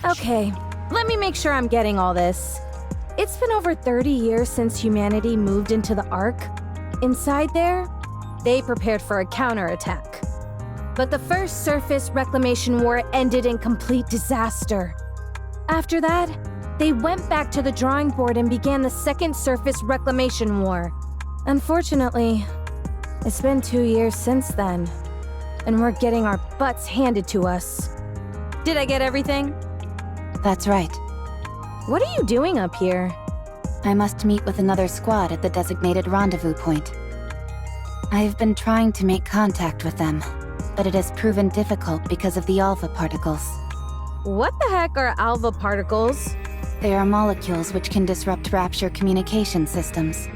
Okay, let me make sure I'm getting all this. It's been over 30 years since humanity moved into the Ark. Inside there, they prepared for a counterattack. But the first surface reclamation war ended in complete disaster. After that, they went back to the drawing board and began the second surface reclamation war. Unfortunately, it's been 2 years since then, and we're getting our butts handed to us. Did I get everything? That's right. What are you doing up here? I must meet with another squad at the designated rendezvous point. I have been trying to make contact with them, but it has proven difficult because of the alpha particles. What the heck are alpha particles? They are molecules which can disrupt Rapture communication systems.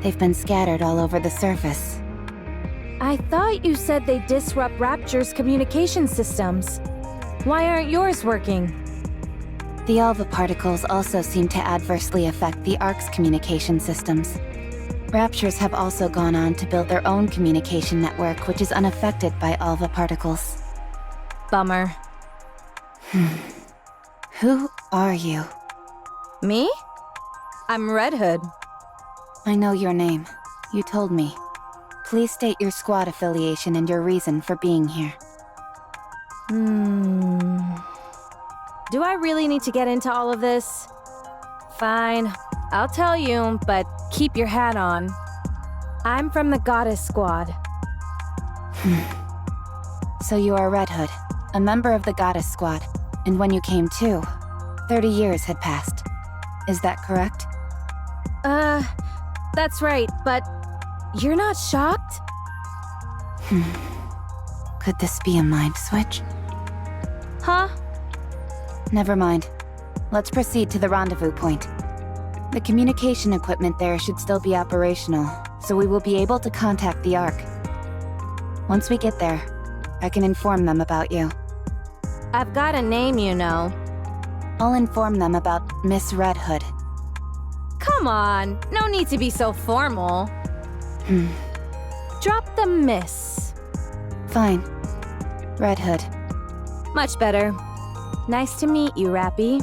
They've been scattered all over the surface. I thought you said they disrupt Rapture's communication systems. Why aren't yours working? The alpha particles also seem to adversely affect the Ark's communication systems. Raptures have also gone on to build their own communication network which is unaffected by alpha particles. Bummer. Who are you? Me? I'm Red Hood. I know your name. You told me. Please state your squad affiliation and your reason for being here. Do I really need to get into all of this? Fine, I'll tell you, but keep your hat on. I'm from the Goddess Squad. So you are Red Hood, a member of the Goddess Squad, and when you came to, 30 years had passed. Is that correct? That's right, but you're not shocked? Could this be a mind switch? Huh? Never mind. Let's proceed to the rendezvous point. The communication equipment there should still be operational, so we will be able to contact the Ark. Once we get there, I can inform them about you. I've got a name, you know. I'll inform them about Miss Red Hood. Come on, no need to be so formal. Drop the miss. Fine. Red Hood. Much better. Nice to meet you, Rappy.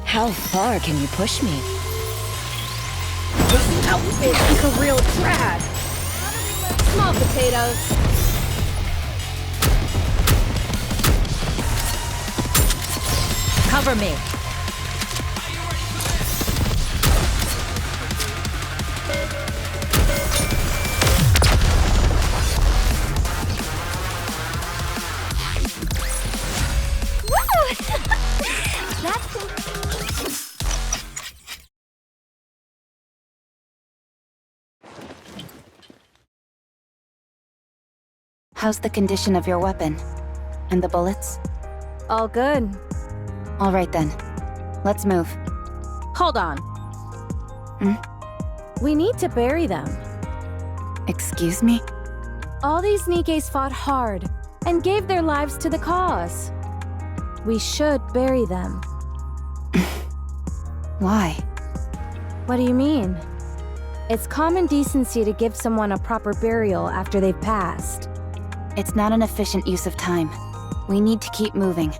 How far can you push me? This outfit is a real drag. Small potatoes. Cover me. How's the condition of your weapon? And the bullets? All good. All right then. Let's move. Hold on. We need to bury them. Excuse me? All these Nikkes fought hard and gave their lives to the cause. We should bury them. Why? What do you mean? It's common decency to give someone a proper burial after they've passed. It's not an efficient use of time. We need to keep moving.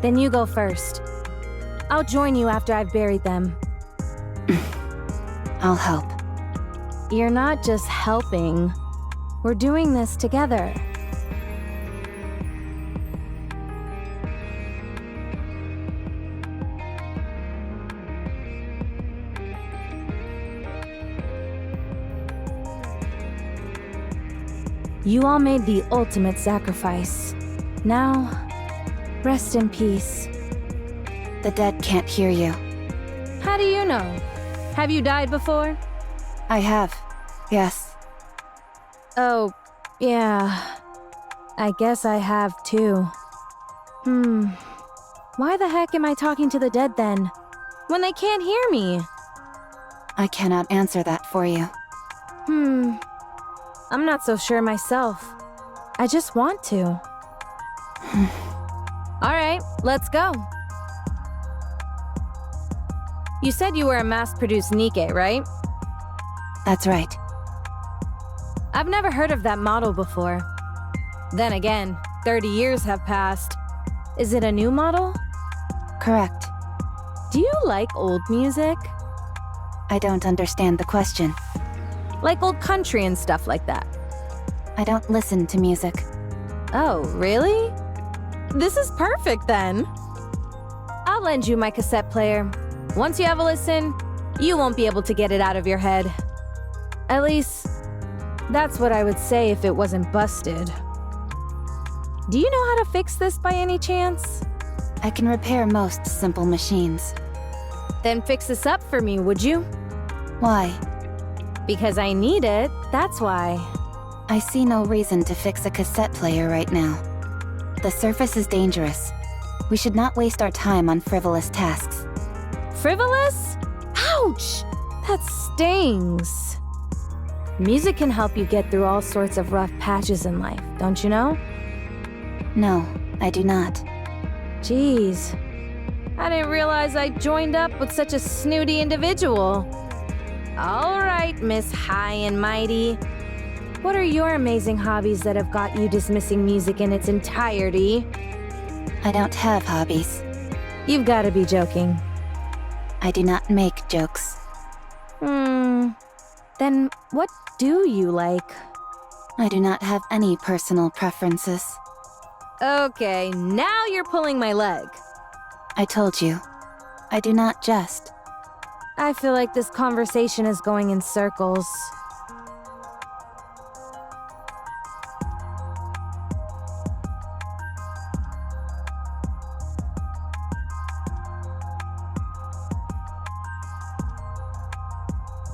Then you go first. I'll join you after I've buried them. I'll help. You're not just helping. We're doing this together. You all made the ultimate sacrifice. Now, rest in peace. The dead can't hear you. How do you know? Have you died before? I have. Yes. Oh, yeah. I guess I have too. Why the heck am I talking to the dead then? When they can't hear me? I cannot answer that for you. I'm not so sure myself. I just want to. Alright, let's go. You said you were a mass-produced Nikke, right? That's right. I've never heard of that model before. Then again, 30 years have passed. Is it a new model? Correct. Do you like old music? I don't understand the question. Like old country and stuff like that? I don't listen to music. Oh, really? This is perfect then. I'll lend you my cassette player. Once you have a listen, you won't be able to get it out of your head. At least, that's what I would say if it wasn't busted. Do you know how to fix this by any chance? I can repair most simple machines. Then fix this up for me, would you? Why? Because I need it, that's why. I see no reason to fix a cassette player right now. The surface is dangerous. We should not waste our time on frivolous tasks. Frivolous? Ouch! That stings. Music can help you get through all sorts of rough patches in life, don't you know? No, I do not. Jeez. I didn't realize I joined up with such a snooty individual. All right, Miss High and Mighty. What are your amazing hobbies that have got you dismissing music in its entirety? I don't have hobbies. You've got to be joking. I do not make jokes. Then what do you like? I do not have any personal preferences. Okay, now you're pulling my leg. I told you, I do not jest. I feel like this conversation is going in circles.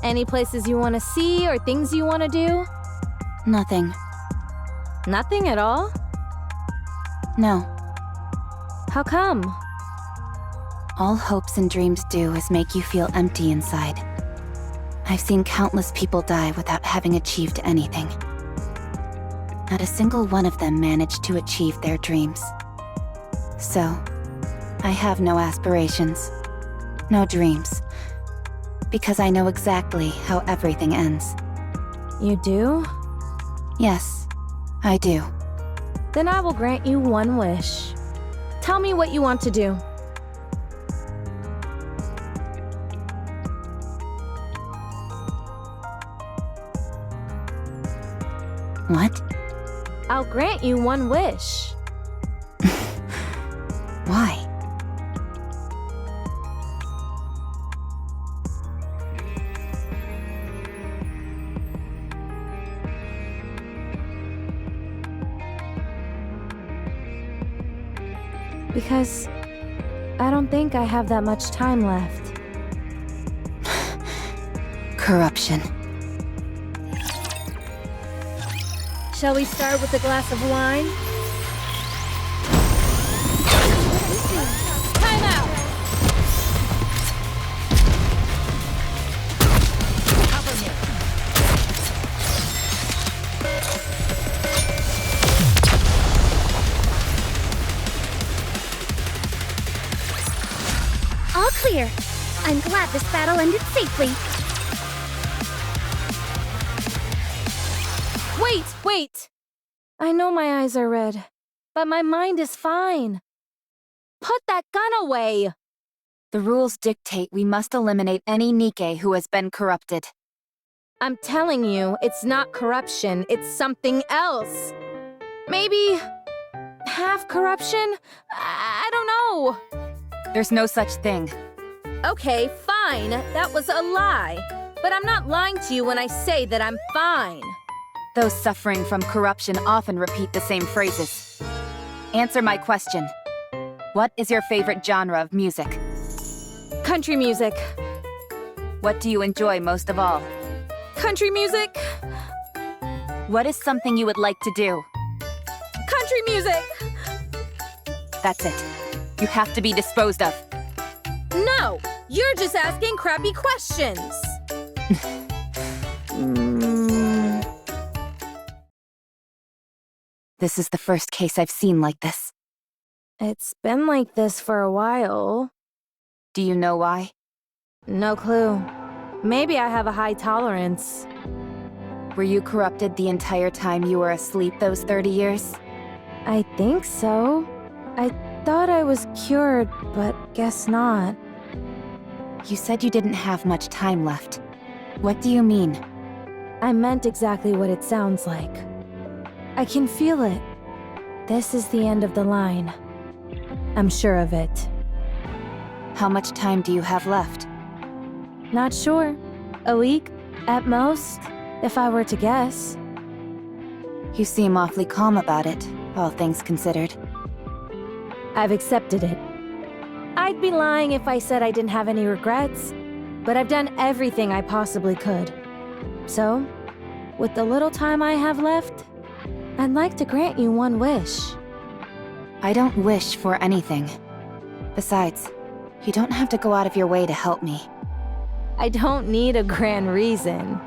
Any places you want to see or things you want to do? Nothing. Nothing at all? No. How come? All hopes and dreams do is make you feel empty inside. I've seen countless people die without having achieved anything. Not a single one of them managed to achieve their dreams. So, I have no aspirations, no dreams, because I know exactly how everything ends. You do? Yes, I do. Then I will grant you one wish. Tell me what you want to do. What? I'll grant you one wish. Why? Because I don't think I have that much time left. Corruption. Shall we start with a glass of wine? Time out! All clear. I'm glad this battle ended safely. Wait! I know my eyes are red, but my mind is fine. Put that gun away! The rules dictate we must eliminate any NIKKE who has been corrupted. I'm telling you, it's not corruption, it's something else. Maybe half corruption? I don't know. There's no such thing. Okay, fine, that was a lie. But I'm not lying to you when I say that I'm fine. Those suffering from corruption often repeat the same phrases. Answer my question. What is your favorite genre of music? Country music. What do you enjoy most of all? Country music. What is something you would like to do? Country music! That's it. You have to be disposed of. No! You're just asking crappy questions! This is the first case I've seen like this. It's been like this for a while. Do you know why? No clue. Maybe I have a high tolerance. Were you corrupted the entire time you were asleep those 30 years? I think so. I thought I was cured, but guess not. You said you didn't have much time left. What do you mean? I meant exactly what it sounds like. I can feel it. This is the end of the line. I'm sure of it. How much time do you have left? Not sure. A week, at most, if I were to guess. You seem awfully calm about it, all things considered. I've accepted it. I'd be lying if I said I didn't have any regrets, but I've done everything I possibly could. So, with the little time I have left, I'd like to grant you one wish. I don't wish for anything. Besides, you don't have to go out of your way to help me. I don't need a grand reason.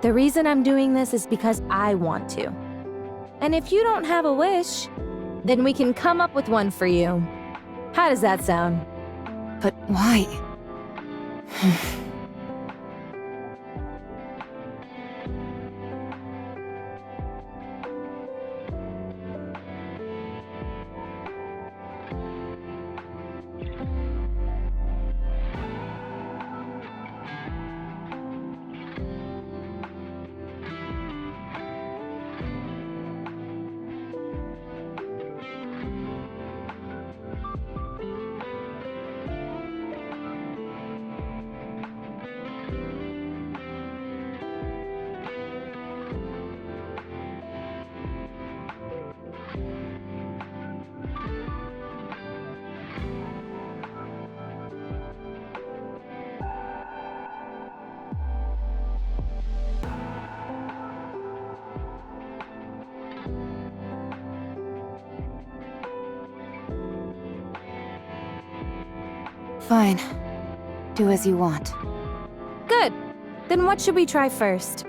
The reason I'm doing this is because I want to. And if you don't have a wish, then we can come up with one for you. How does that sound? But why? Fine. Do as you want. Good. Then what should we try first?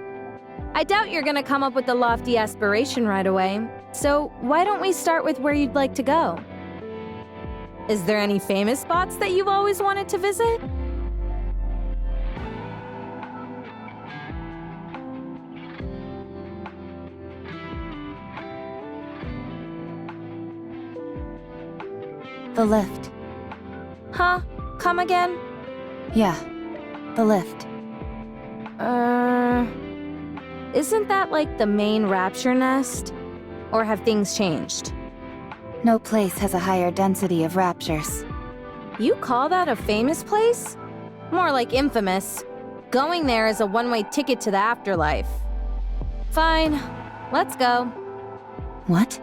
I doubt you're gonna come up with a lofty aspiration right away, so why don't we start with where you'd like to go? Is there any famous spots that you've always wanted to visit? The lift. Huh? Come again? Yeah, the lift. Isn't that like the main rapture nest? Or have things changed? No place has a higher density of raptures. You call that a famous place? More like infamous. Going there is a one-way ticket to the afterlife. Fine, let's go. What?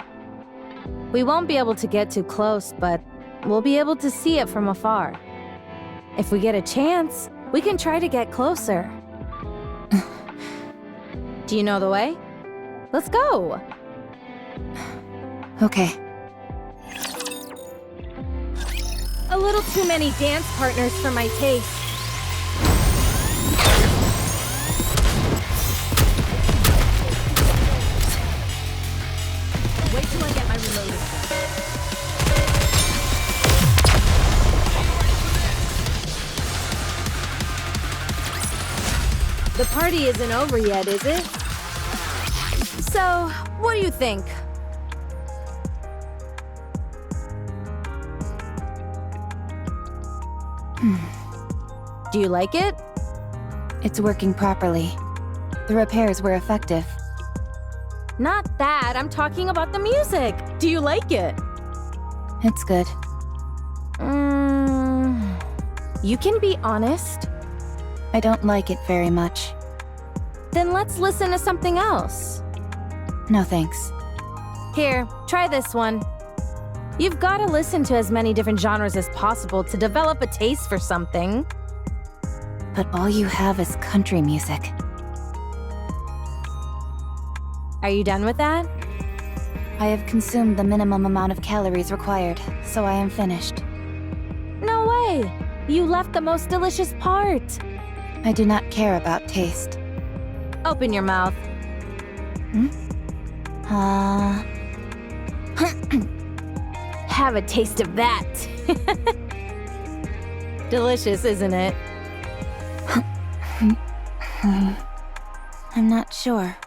We won't be able to get too close, but we'll be able to see it from afar. If we get a chance, we can try to get closer. Do you know the way? Let's go! Okay. A little too many dance partners for my taste. Wait till I get my reloaded gun. The party isn't over yet, is it? So, what do you think? Do you like it? It's working properly. The repairs were effective. Not that, I'm talking about the music. Do you like it? It's good. You can be honest. I don't like it very much. Then let's listen to something else. No thanks. Here, try this one. You've got to listen to as many different genres as possible to develop a taste for something. But all you have is country music. Are you done with that? I have consumed the minimum amount of calories required, so I am finished. No way! You left the most delicious part! I do not care about taste. Open your mouth. Have a taste of that. Delicious, isn't it? I'm not sure.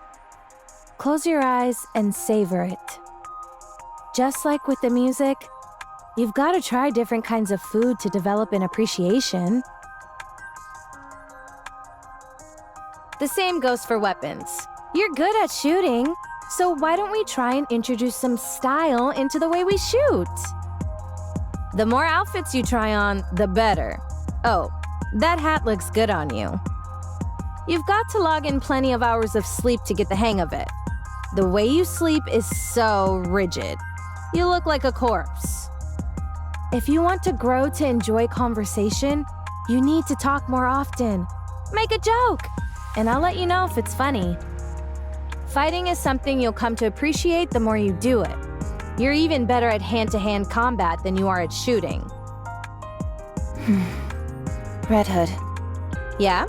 Close your eyes and savor it. Just like with the music, you've got to try different kinds of food to develop an appreciation. The same goes for weapons. You're good at shooting, so why don't we try and introduce some style into the way we shoot? The more outfits you try on, the better. Oh, that hat looks good on you. You've got to log in plenty of hours of sleep to get the hang of it. The way you sleep is so rigid. You look like a corpse. If you want to grow to enjoy conversation, you need to talk more often. Make a joke, and I'll let you know if it's funny. Fighting is something you'll come to appreciate the more you do it. You're even better at hand-to-hand combat than you are at shooting. Red Hood, Yeah?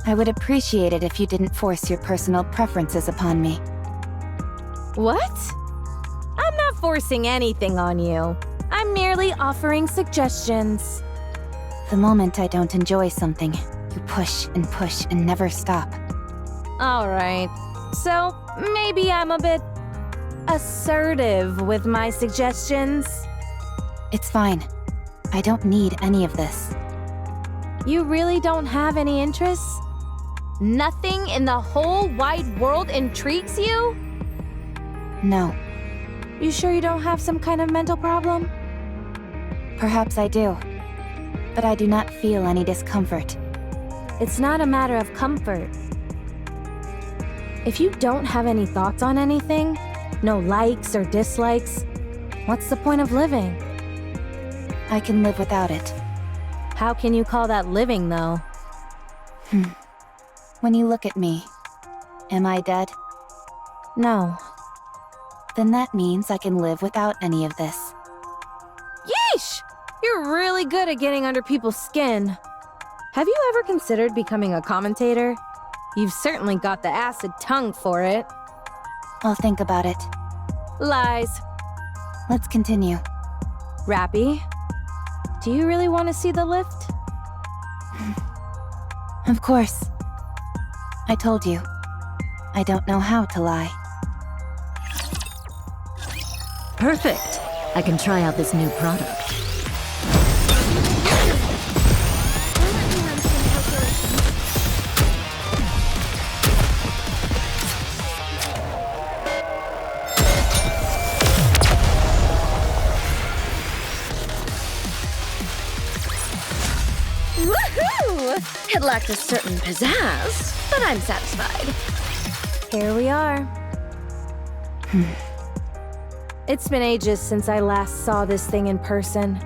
I would appreciate it if you didn't force your personal preferences upon me. What? I'm not forcing anything on you. I'm merely offering suggestions. The moment I don't enjoy something, you push and never stop. All right. So, maybe I'm a bit assertive with my suggestions. It's fine. I don't need any of this. You really don't have any interests? Nothing in the whole wide world intrigues you? No. You sure you don't have some kind of mental problem? Perhaps I do. But I do not feel any discomfort. It's not a matter of comfort. If you don't have any thoughts on anything, no likes or dislikes, what's the point of living? I can live without it. How can you call that living, though? When you look at me, am I dead? No. Then that means I can live without any of this. Yeesh! You're really good at getting under people's skin. Have you ever considered becoming a commentator? You've certainly got the acid tongue for it. I'll think about it. Lies. Let's continue. Rappy, do you really want to see the lift? Of course. I told you. I don't know how to lie. Perfect. I can try out this new product. Woohoo! It lacked a certain pizzazz, but I'm satisfied. Here we are. It's been ages since I last saw this thing in person,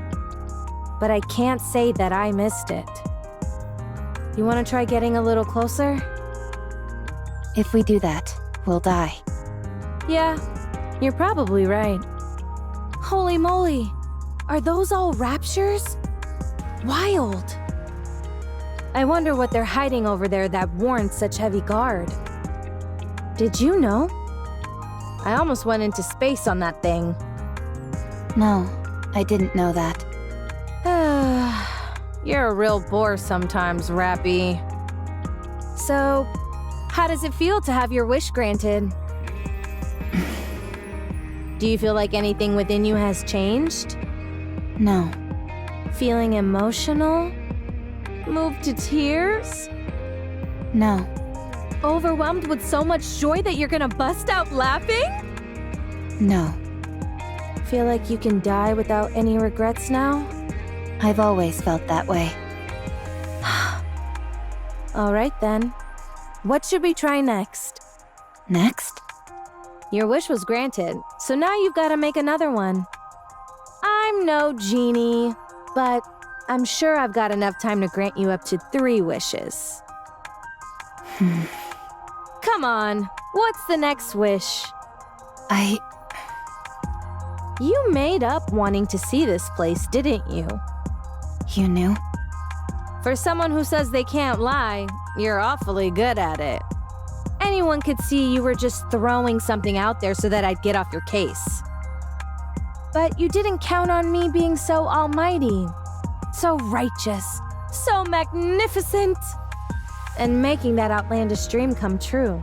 but I can't say that I missed it. You want to try getting a little closer? If we do that, we'll die. Yeah, you're probably right. Holy moly, are those all raptures? Wild. I wonder what they're hiding over there that warrants such heavy guard. Did you know? I almost went into space on that thing. No, I didn't know that. You're a real bore sometimes, Rappy. So, how does it feel to have your wish granted? Do you feel like anything within you has changed? No. Feeling emotional? Moved to tears? No. Overwhelmed with so much joy that you're gonna bust out laughing? No. Feel like you can die without any regrets now? I've always felt that way. All right then. What should we try next? Next? Your wish was granted, so now you've got to make another one. I'm no genie, but I'm sure I've got enough time to grant you up to 3 wishes. Come on, what's the next wish? You made up wanting to see this place, didn't you? You knew? For someone who says they can't lie, you're awfully good at it. Anyone could see you were just throwing something out there so that I'd get off your case. But you didn't count on me being so almighty, so righteous, so magnificent, and making that outlandish dream come true.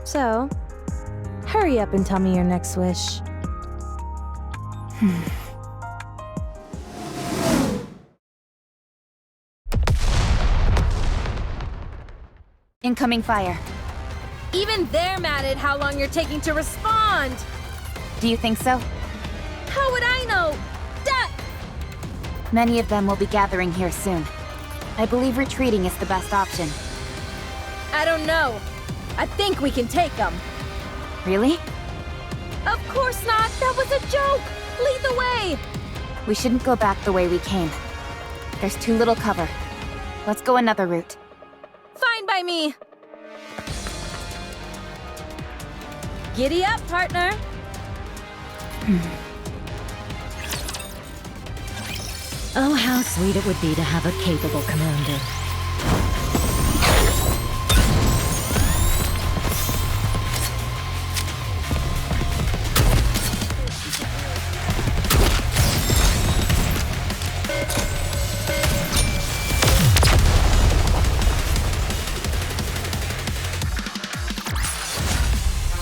So, hurry up and tell me your next wish. Incoming fire. Even they're mad at how long you're taking to respond! Do you think so? How would I know? Duh! Many of them will be gathering here soon. I believe retreating is the best option. I don't know. I think we can take them. Really? Of course not! That was a joke! Lead the way! We shouldn't go back the way we came. There's too little cover. Let's go another route. Fine by me! Giddy up, partner! Oh, how sweet it would be to have a capable commander.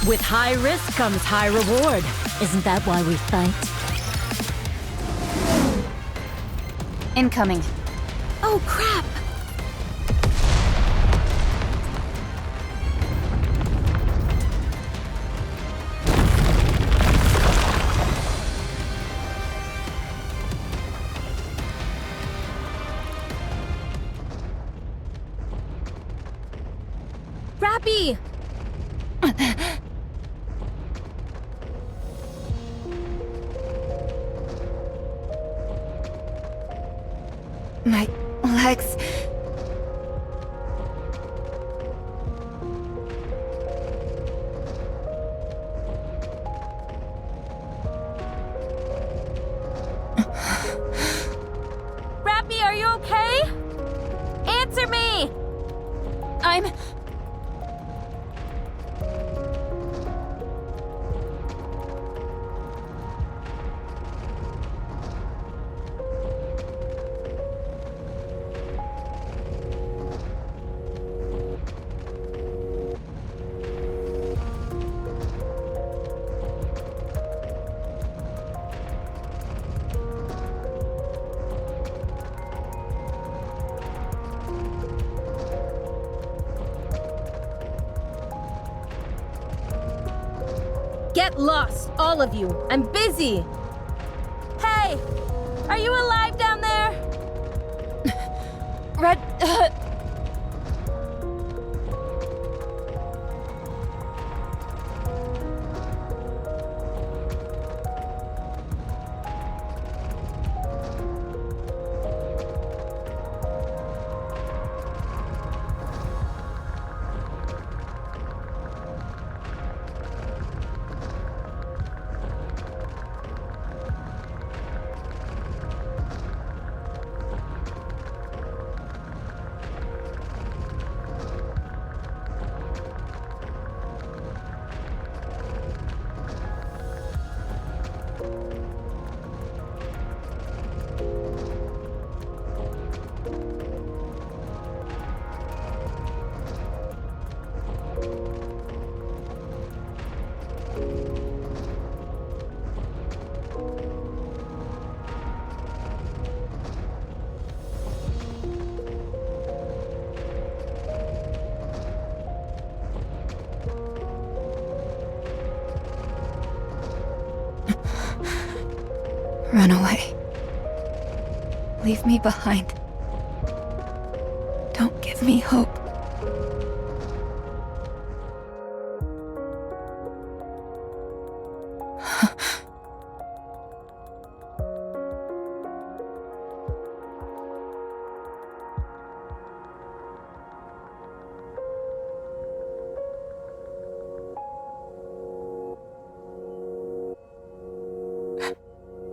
With high risk comes high reward. Isn't that why we fight? Incoming. Oh, crap! Rappy! My legs... Rappy, are you okay? Answer me! I'm... Get lost, all of you. I'm busy. Hey! Are you alive down there? Red... Run away. Leave me behind. Don't give me hope.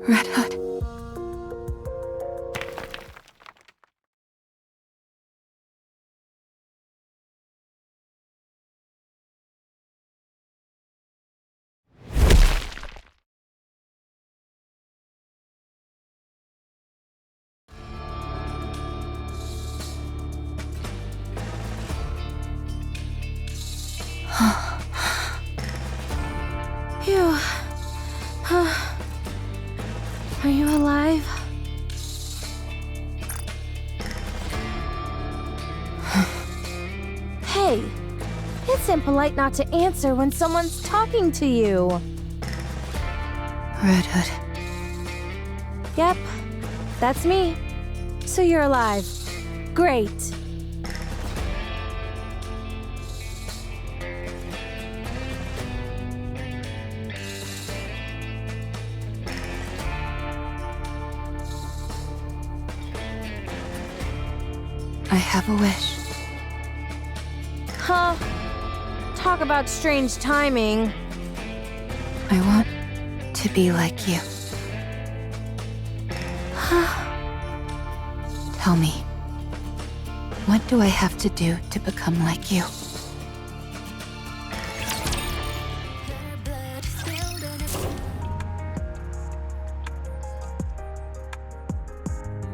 Red Hood. Phew. Are you alive? Hey, it's impolite not to answer when someone's talking to you. Red Hood. Yep, that's me. So you're alive. Great. I have a wish. Huh. Talk about strange timing. I want to be like you. Tell me, what do I have to do to become like you?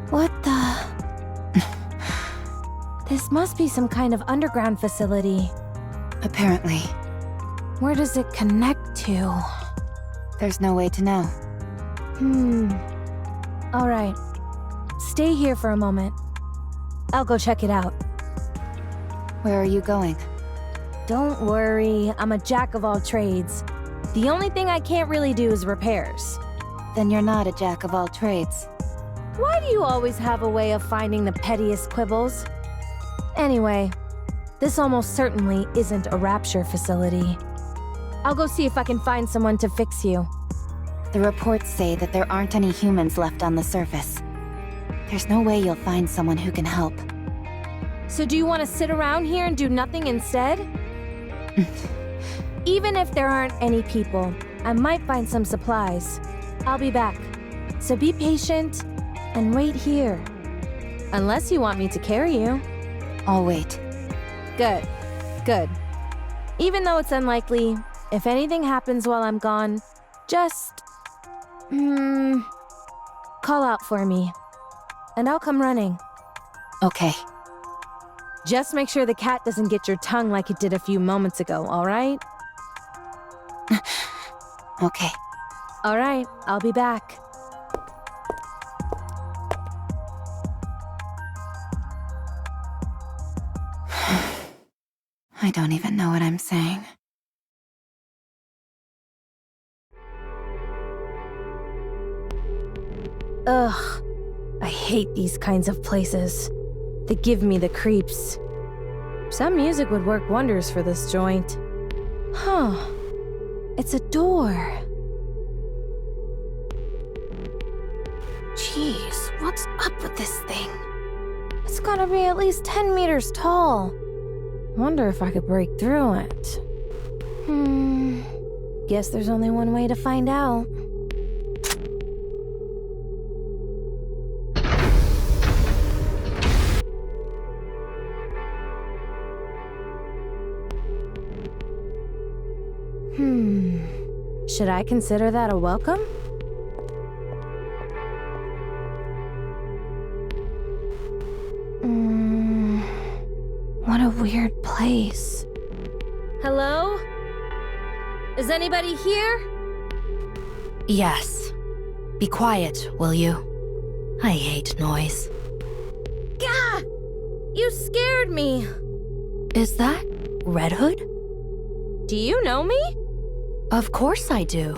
What the? This must be some kind of underground facility. Apparently, Where does it connect to? there's no way to know. All right. Stay here for a moment. I'll go check it out. Where are you going? Don't worry, I'm a jack of all trades. The only thing I can't really do is repairs. Then you're not a jack of all trades. Why do you always have a way of finding the pettiest quibbles? Anyway, this almost certainly isn't a rapture facility. I'll go see if I can find someone to fix you. The reports say that there aren't any humans left on the surface. There's no way you'll find someone who can help. So do you want to sit around here and do nothing instead? Even if there aren't any people, I might find some supplies. I'll be back. So be patient and wait here. Unless you want me to carry you. I'll wait. Good. Good. Even though it's unlikely, if anything happens while I'm gone, just... call out for me. And I'll come running. Okay. Just make sure the cat doesn't get your tongue like it did a few moments ago, alright? Okay. Alright, I'll be back. I don't even know what I'm saying. Ugh. I hate these kinds of places. They give me the creeps. Some music would work wonders for this joint. Huh. It's a door. Jeez, what's up with this thing? It's gotta be at least 10 meters tall. Wonder if I could break through it. Guess there's only one way to find out. Should I consider that a welcome? What a weird place. Hello? Is anybody here? Yes. Be quiet, will you? I hate noise. Gah! You scared me. Is that Red Hood? Do you know me? Of course I do.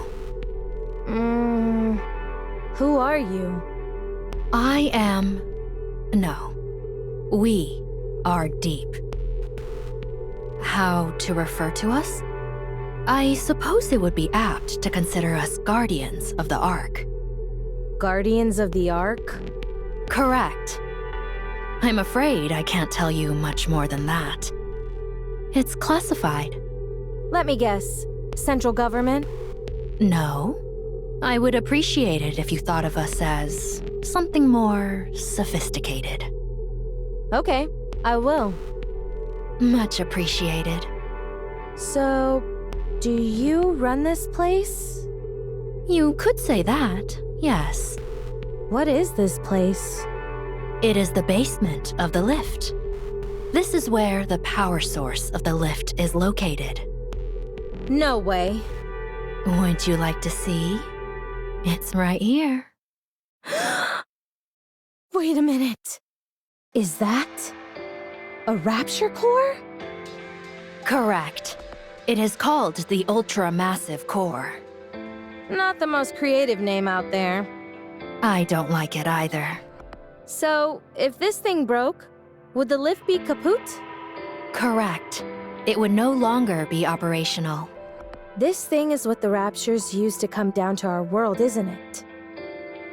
Who are you? I am... No. We are deep. How to refer to us? I suppose it would be apt to consider us guardians of the Ark. Guardians of the Ark? Correct. I'm afraid I can't tell you much more than that. It's classified. Let me guess. Central government? No. I would appreciate it if you thought of us as something more sophisticated. Okay, I will. Much appreciated. So, do you run this place? You could say that, yes. What is this place? It is the basement of the lift. This is where the power source of the lift is located. No way. Would you like to see? It's right here. Wait a minute. Is that a rapture core? Correct. It is called the Ultra-Massive Core. Not the most creative name out there. I don't like it either. So, if this thing broke, would the lift be kaput? Correct. It would no longer be operational. This thing is what the Raptures use to come down to our world, isn't it?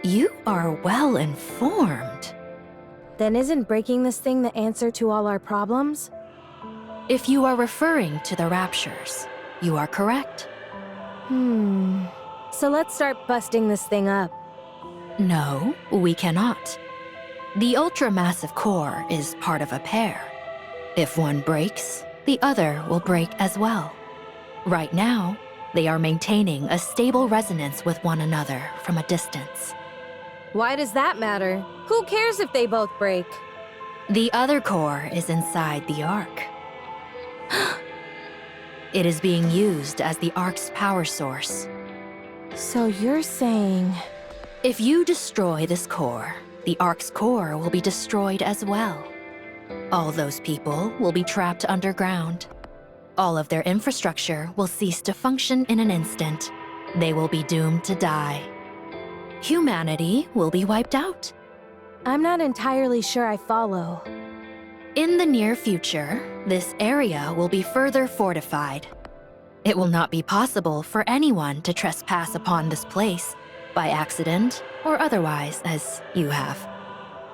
You are well informed. Then isn't breaking this thing the answer to all our problems? If you are referring to the Raptures, you are correct. So let's start busting this thing up. No, we cannot. The ultra-massive core is part of a pair. If one breaks, the other will break as well. Right now, they are maintaining a stable resonance with one another from a distance. Why does that matter? Who cares if they both break? The other core is inside the Ark. It is being used as the Ark's power source. So you're saying... If you destroy this core, the Ark's core will be destroyed as well. All those people will be trapped underground. All of their infrastructure will cease to function in an instant. They will be doomed to die. Humanity will be wiped out. I'm not entirely sure I follow. In the near future, this area will be further fortified. It will not be possible for anyone to trespass upon this place, by accident or otherwise, as you have.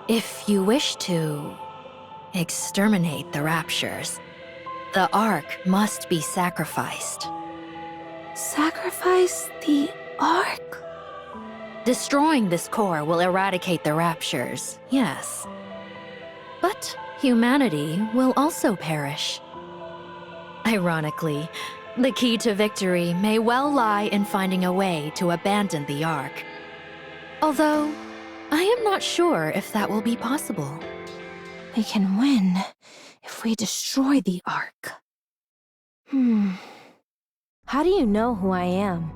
If you wish to exterminate the Raptures, the Ark must be sacrificed. Sacrifice the Ark? Destroying this core will eradicate the Raptures, yes. But humanity will also perish. Ironically, the key to victory may well lie in finding a way to abandon the Ark. Although, I am not sure if that will be possible. We can win if we destroy the Ark. How do you know who I am?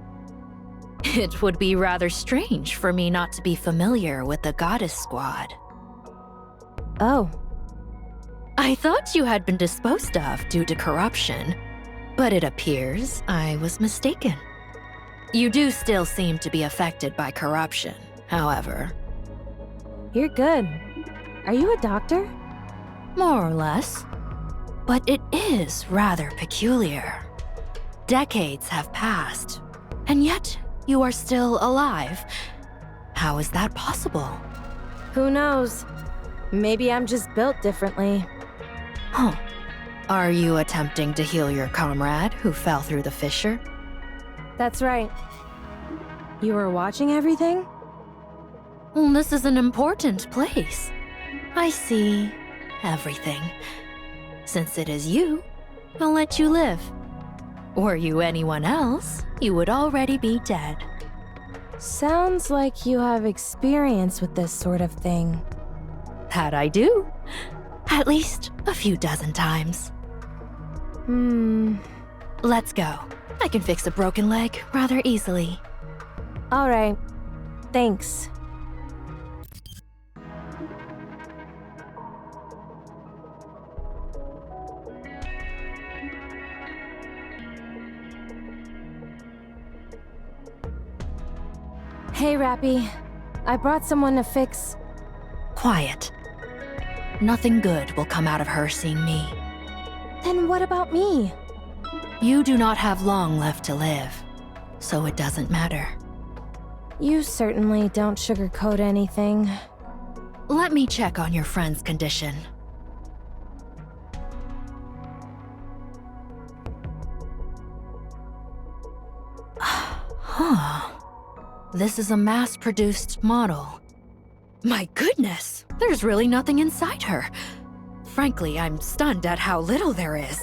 It would be rather strange for me not to be familiar with the Goddess Squad. Oh. I thought you had been disposed of due to corruption, but it appears I was mistaken. You do still seem to be affected by corruption, however. You're good. Are you a doctor? More or less. But it is rather peculiar. Decades have passed, and yet you are still alive. How is that possible? Who knows? Maybe I'm just built differently. Huh. Are you attempting to heal your comrade who fell through the fissure? That's right. You were watching everything? Well, this is an important place. I see everything. Since it is you, I'll let you live. Were you anyone else, you would already be dead. Sounds like you have experience with this sort of thing. That I do. At least a few dozen times. Let's go. I can fix a broken leg rather easily. All right. Thanks. Hey, Rappy. I brought someone to fix... Quiet. Nothing good will come out of her seeing me. Then what about me? You do not have long left to live, so it doesn't matter. You certainly don't sugarcoat anything. Let me check on your friend's condition. Huh. This is a mass-produced model. My goodness, there's really nothing inside her. Frankly, I'm stunned at how little there is.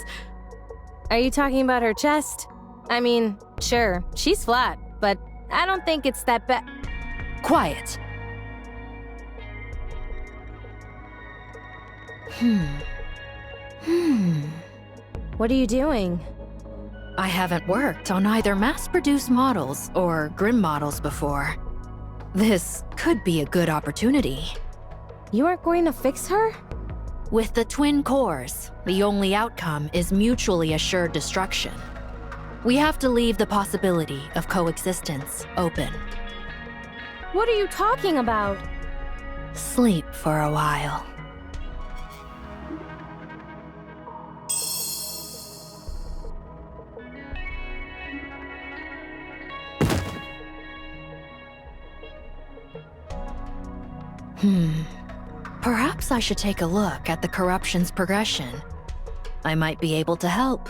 Are you talking about her chest? I mean, sure, she's flat, but I don't think it's that bad. Quiet. What are you doing? I haven't worked on either mass-produced models or grim models before. This could be a good opportunity. You aren't going to fix her? With the twin cores, the only outcome is mutually assured destruction. We have to leave the possibility of coexistence open. What are you talking about? Sleep for a while. Perhaps I should take a look at the corruption's progression. I might be able to help.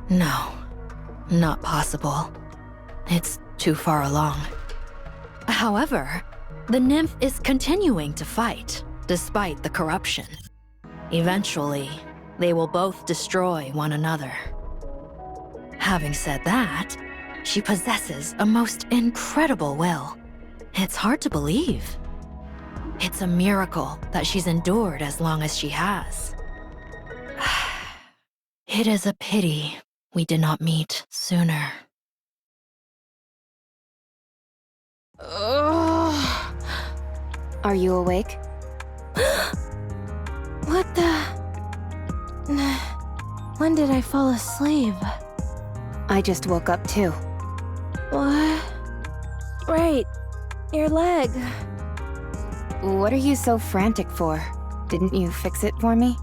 No, not possible. It's too far along. However, the nymph is continuing to fight, despite the corruption. Eventually, they will both destroy one another. Having said that, she possesses a most incredible will. It's hard to believe. It's a miracle that she's endured as long as she has. It is a pity we did not meet sooner. Are you awake? What the... When did I fall asleep? I just woke up too. What? Right. Your leg. What are you so frantic for? Didn't you fix it for me?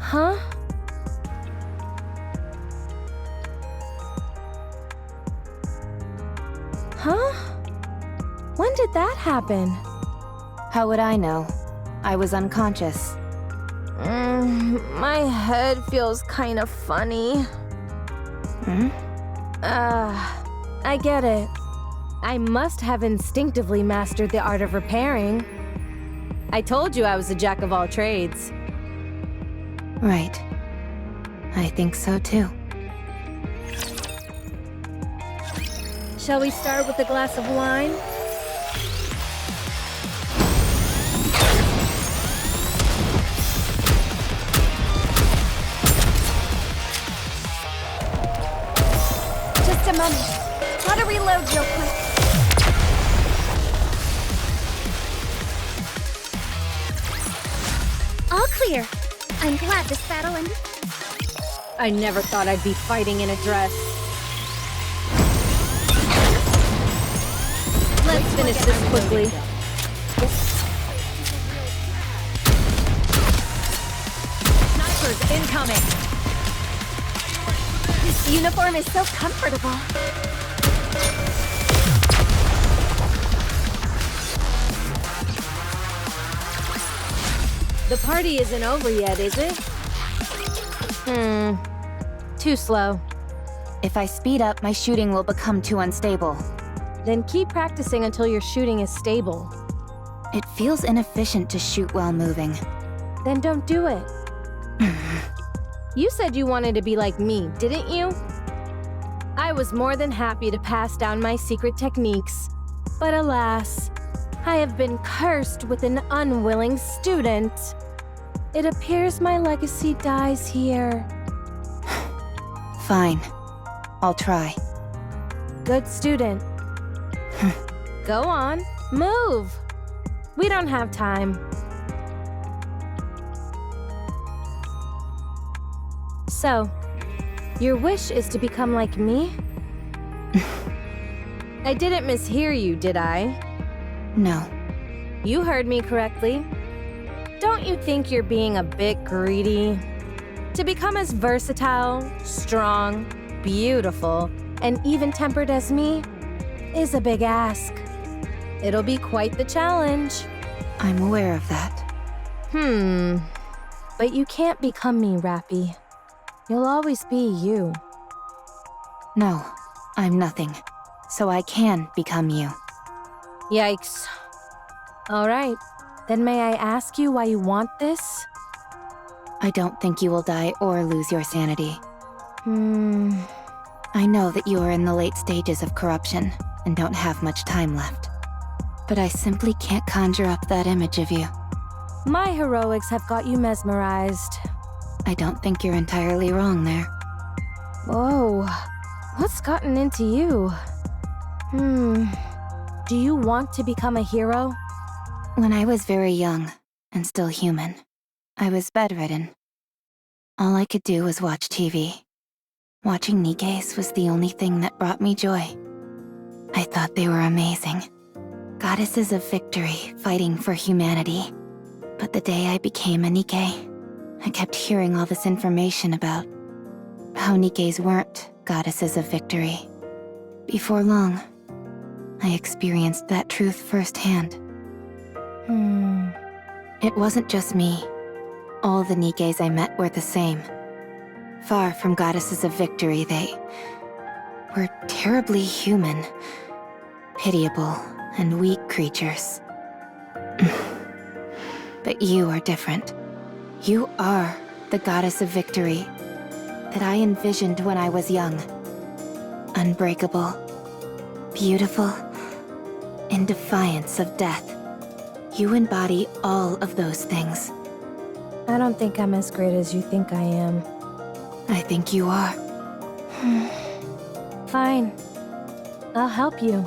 Huh? Huh? When did that happen? How would I know? I was unconscious. My head feels kind of funny. I get it. I must have instinctively mastered the art of repairing. I told you I was a jack of all trades. Right. I think so too. Shall we start with a glass of wine? Just a moment. Gotta reload real quick. All clear. I'm glad this battle ended. I never thought I'd be fighting in a dress. Let's finish this quickly. Snipers incoming! This uniform is so comfortable. The party isn't over yet, is it? Too slow. If I speed up, my shooting will become too unstable. Then keep practicing until your shooting is stable. It feels inefficient to shoot while moving. Then don't do it. You said you wanted to be like me, didn't you? I was more than happy to pass down my secret techniques. But alas, I have been cursed with an unwilling student. It appears my legacy dies here. Fine. I'll try. Good student. Go on, move. We don't have time. So, your wish is to become like me? I didn't mishear you, did I? No. You heard me correctly. Don't you think you're being a bit greedy? To become as versatile, strong, beautiful, and even-tempered as me is a big ask. It'll be quite the challenge. I'm aware of that. But you can't become me, Rappy. You'll always be you. No, I'm nothing. So I can become you. Yikes. All right, then may I ask you why you want this? I don't think you will die or lose your sanity. I know that you are in the late stages of corruption and don't have much time left. But I simply can't conjure up that image of you. My heroics have got you mesmerized. I don't think you're entirely wrong there. Whoa, What's gotten into you? Do you want to become a hero? When I was very young, and still human, I was bedridden. All I could do was watch TV. Watching NIKKEs was the only thing that brought me joy. I thought they were amazing. Goddesses of victory, fighting for humanity. But the day I became a NIKKE, I kept hearing all this information about how NIKKEs weren't goddesses of victory. Before long, I experienced that truth firsthand. It wasn't just me. All the NIKKEs I met were the same. Far from goddesses of victory, they were terribly human, pitiable, and weak creatures. But you are different. You are the goddess of victory that I envisioned when I was young. Unbreakable, beautiful, in defiance of death. You embody all of those things. I don't think I'm as great as you think I am. I think you are. Fine. I'll help you.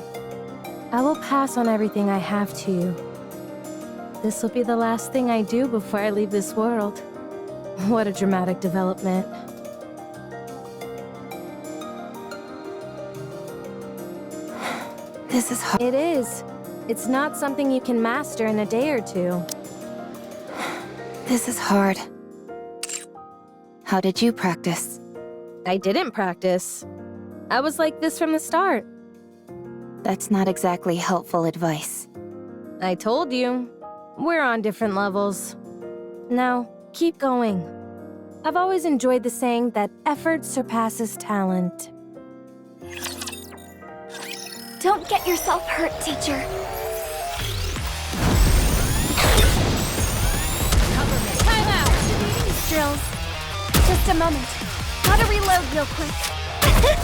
I will pass on everything I have to you. This will be the last thing I do before I leave this world. What a dramatic development. This is hard. It is. It's not something you can master in a day or two. This is hard. How did you practice? I didn't practice. I was like this from the start. That's not exactly helpful advice. I told you. We're on different levels. Now, keep going. I've always enjoyed the saying that effort surpasses talent. Don't get yourself hurt, teacher. Time out! These drills. Just a moment. Gotta reload real quick. This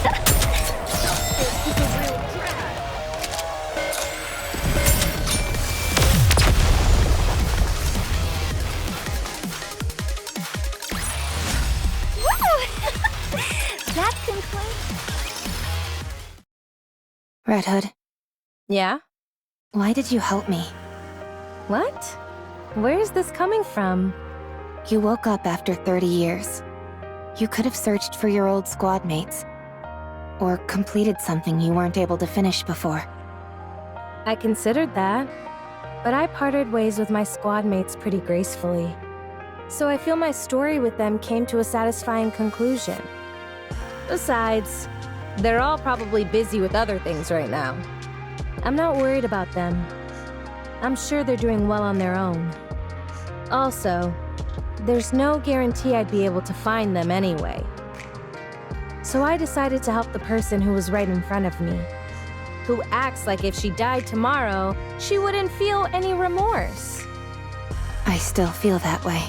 is a real drag. Woo! That concludes. Red Hood, Yeah? why did you help me? What? Where is this coming from? You woke up after 30 years. You could have searched for your old squad mates. Or completed something you weren't able to finish before. I considered that, but I parted ways with my squad mates pretty gracefully. So I feel my story with them came to a satisfying conclusion. Besides, they're all probably busy with other things right now. I'm not worried about them. I'm sure they're doing well on their own. Also, there's no guarantee I'd be able to find them anyway. So I decided to help the person who was right in front of me, who acts like if she died tomorrow, she wouldn't feel any remorse. I still feel that way.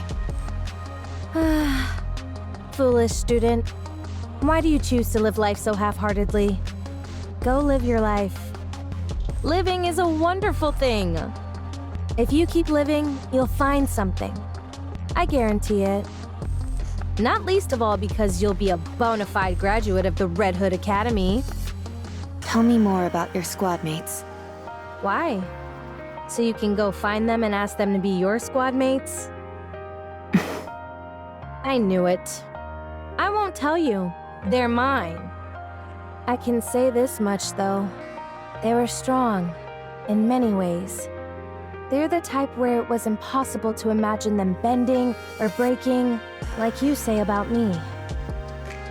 Foolish student. Why do you choose to live life so half-heartedly? Go live your life. Living is a wonderful thing. If you keep living, you'll find something. I guarantee it. Not least of all because you'll be a bona fide graduate of the Red Hood Academy. Tell me more about your squad mates. Why? So you can go find them and ask them to be your squad mates? I knew it. I won't tell you. They're mine. I can say this much, though. They were strong, in many ways. They're the type where it was impossible to imagine them bending or breaking, like you say about me.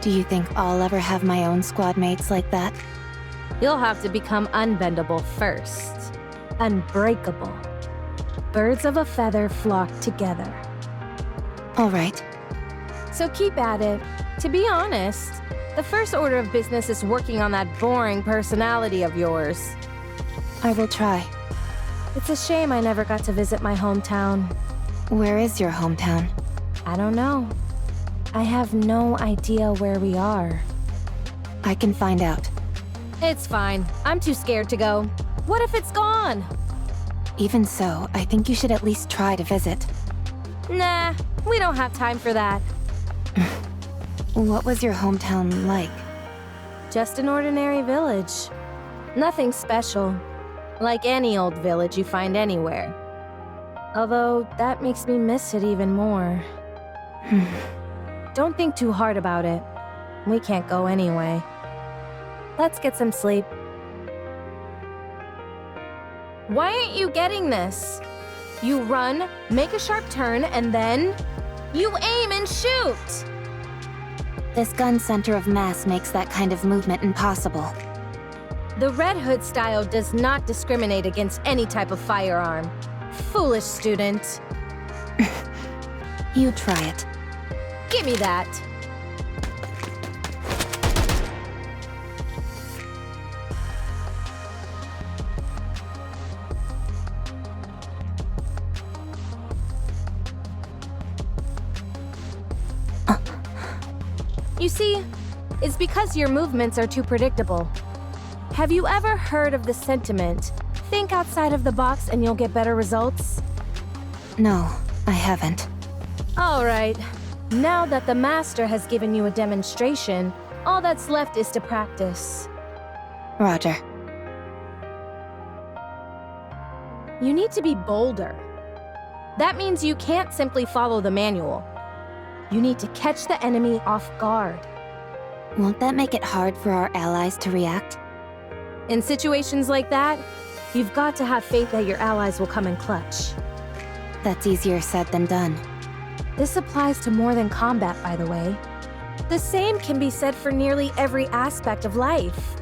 Do you think I'll ever have my own squad mates like that? You'll have to become unbendable first. Unbreakable. Birds of a feather flock together. All right. So keep at it. To be honest, the first order of business is working on that boring personality of yours. I will try. It's a shame I never got to visit my hometown. Where is your hometown? I don't know. I have no idea where we are. I can find out. It's fine. I'm too scared to go. What if it's gone? Even so, I think you should at least try to visit. Nah, we don't have time for that. What was your hometown like? Just an ordinary village. Nothing special. Like any old village you find anywhere. Although, that makes me miss it even more. Don't think too hard about it. We can't go anyway. Let's get some sleep. Why aren't you getting this? You run, make a sharp turn, and then... you aim and shoot! This gun center of mass makes that kind of movement impossible. The Red Hood style does not discriminate against any type of firearm. Foolish student. You try it. Give me that. You see, it's because your movements are too predictable. Have you ever heard of the sentiment, think outside of the box and you'll get better results? No, I haven't. All right. Now that the master has given you a demonstration, all that's left is to practice. Roger. You need to be bolder. That means you can't simply follow the manual. You need to catch the enemy off guard. Won't that make it hard for our allies to react? In situations like that, you've got to have faith that your allies will come in clutch. That's easier said than done. This applies to more than combat, by the way. The same can be said for nearly every aspect of life.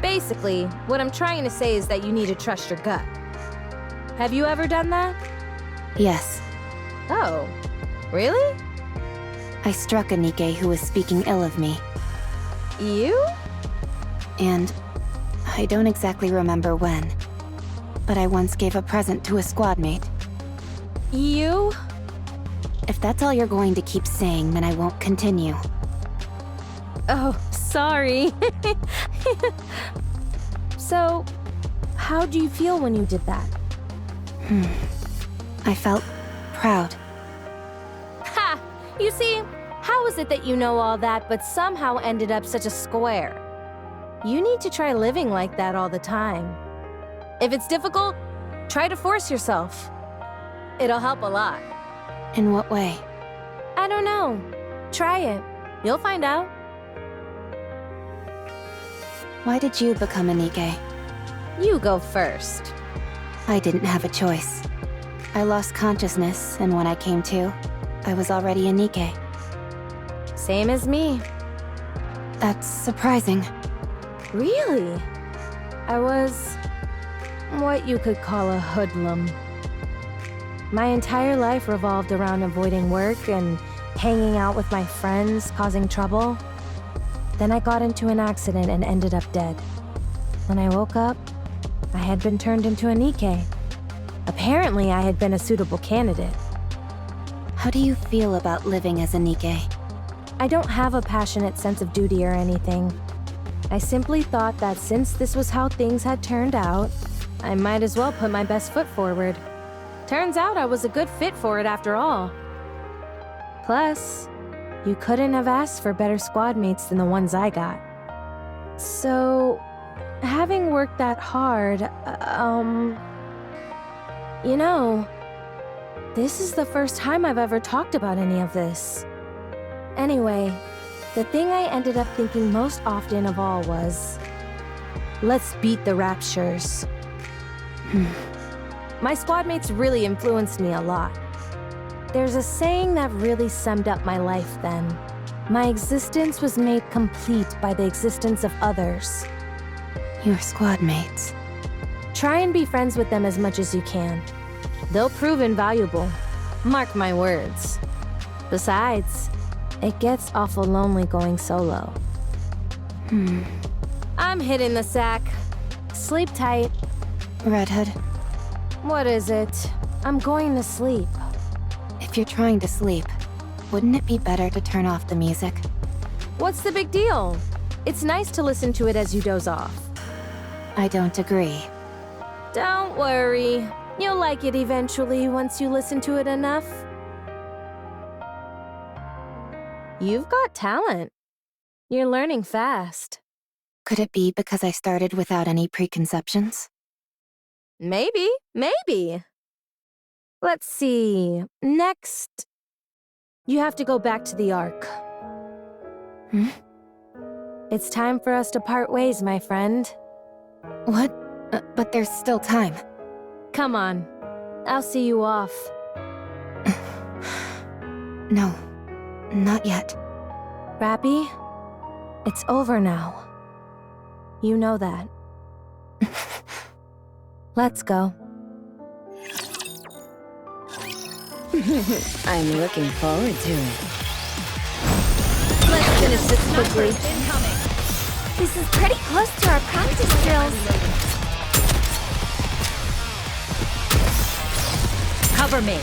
Basically, what I'm trying to say is that you need to trust your gut. Have you ever done that? Yes. Oh, really? I struck a NIKKE who was speaking ill of me. You? And I don't exactly remember when, but I once gave a present to a squad mate. You? If that's all you're going to keep saying, then I won't continue. Oh, sorry. So, how do you feel when you did that? I felt proud. Ha! You see, how is it that you know all that but somehow ended up such a square? You need to try living like that all the time. If it's difficult, try to force yourself. It'll help a lot. In what way? I don't know. Try it. You'll find out. Why did you become a NIKKE? You go first. I didn't have a choice. I lost consciousness, and when I came to, I was already a NIKKE. Same as me. That's surprising. Really? I was what you could call a hoodlum. My entire life revolved around avoiding work and hanging out with my friends, causing trouble. Then I got into an accident and ended up dead. When I woke up, I had been turned into a NIKKE. Apparently, I had been a suitable candidate. How do you feel about living as a NIKKE? I don't have a passionate sense of duty or anything. I simply thought that since this was how things had turned out, I might as well put my best foot forward. Turns out I was a good fit for it after all. Plus, you couldn't have asked for better squad mates than the ones I got. So, having worked that hard, you know, this is the first time I've ever talked about any of this. Anyway, the thing I ended up thinking most often of all was, let's beat the Raptures. My squad mates really influenced me a lot. There's a saying that really summed up my life then. My existence was made complete by the existence of others. Your squad mates. Try and be friends with them as much as you can. They'll prove invaluable. Mark my words. Besides, it gets awful lonely going solo. I'm hitting the sack. Sleep tight. Red Hood, What is it? I'm going to sleep. if you're trying to sleep, wouldn't it be better to turn off the music? What's the big deal? It's nice to listen to it as you doze off. I don't agree. Don't worry. You'll like it eventually once you listen to it enough. You've got talent. You're learning fast. Could it be because I started without any preconceptions? Maybe, maybe. Let's see. Next, you have to go back to the Ark. Hmm? It's time for us to part ways, my friend. What? But there's still time. Come on. I'll see you off. No, not yet. Rappy, it's over now. You know that. Let's go. I'm looking forward to it. Let's finish this quickly. This is pretty close to our practice drills. Cover me.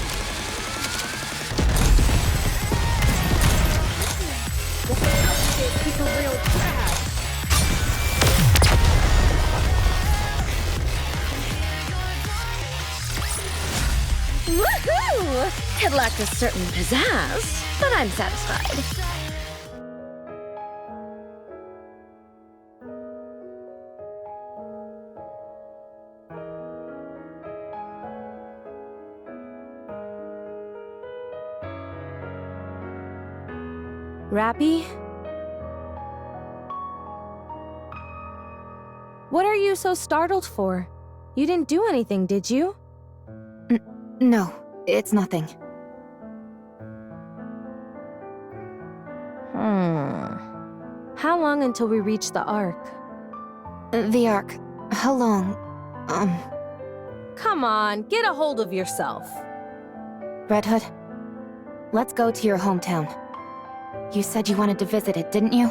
Woohoo! It lacked a certain pizzazz, but I'm satisfied. Rappy? What are you so startled for? You didn't do anything, did you? No, it's nothing. How long until we reach the Ark? The Ark. How long? Come on, get a hold of yourself. Red Hood, let's go to your hometown. You said you wanted to visit it, didn't you?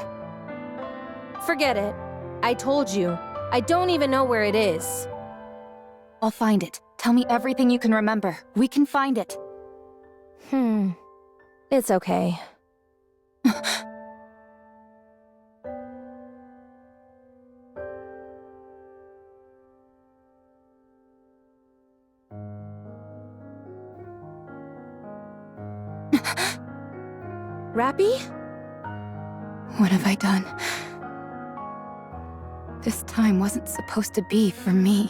Forget it. I told you. I don't even know where it is. I'll find it. Tell me everything you can remember. We can find it. It's okay. Rappy? What have I done? This time wasn't supposed to be for me.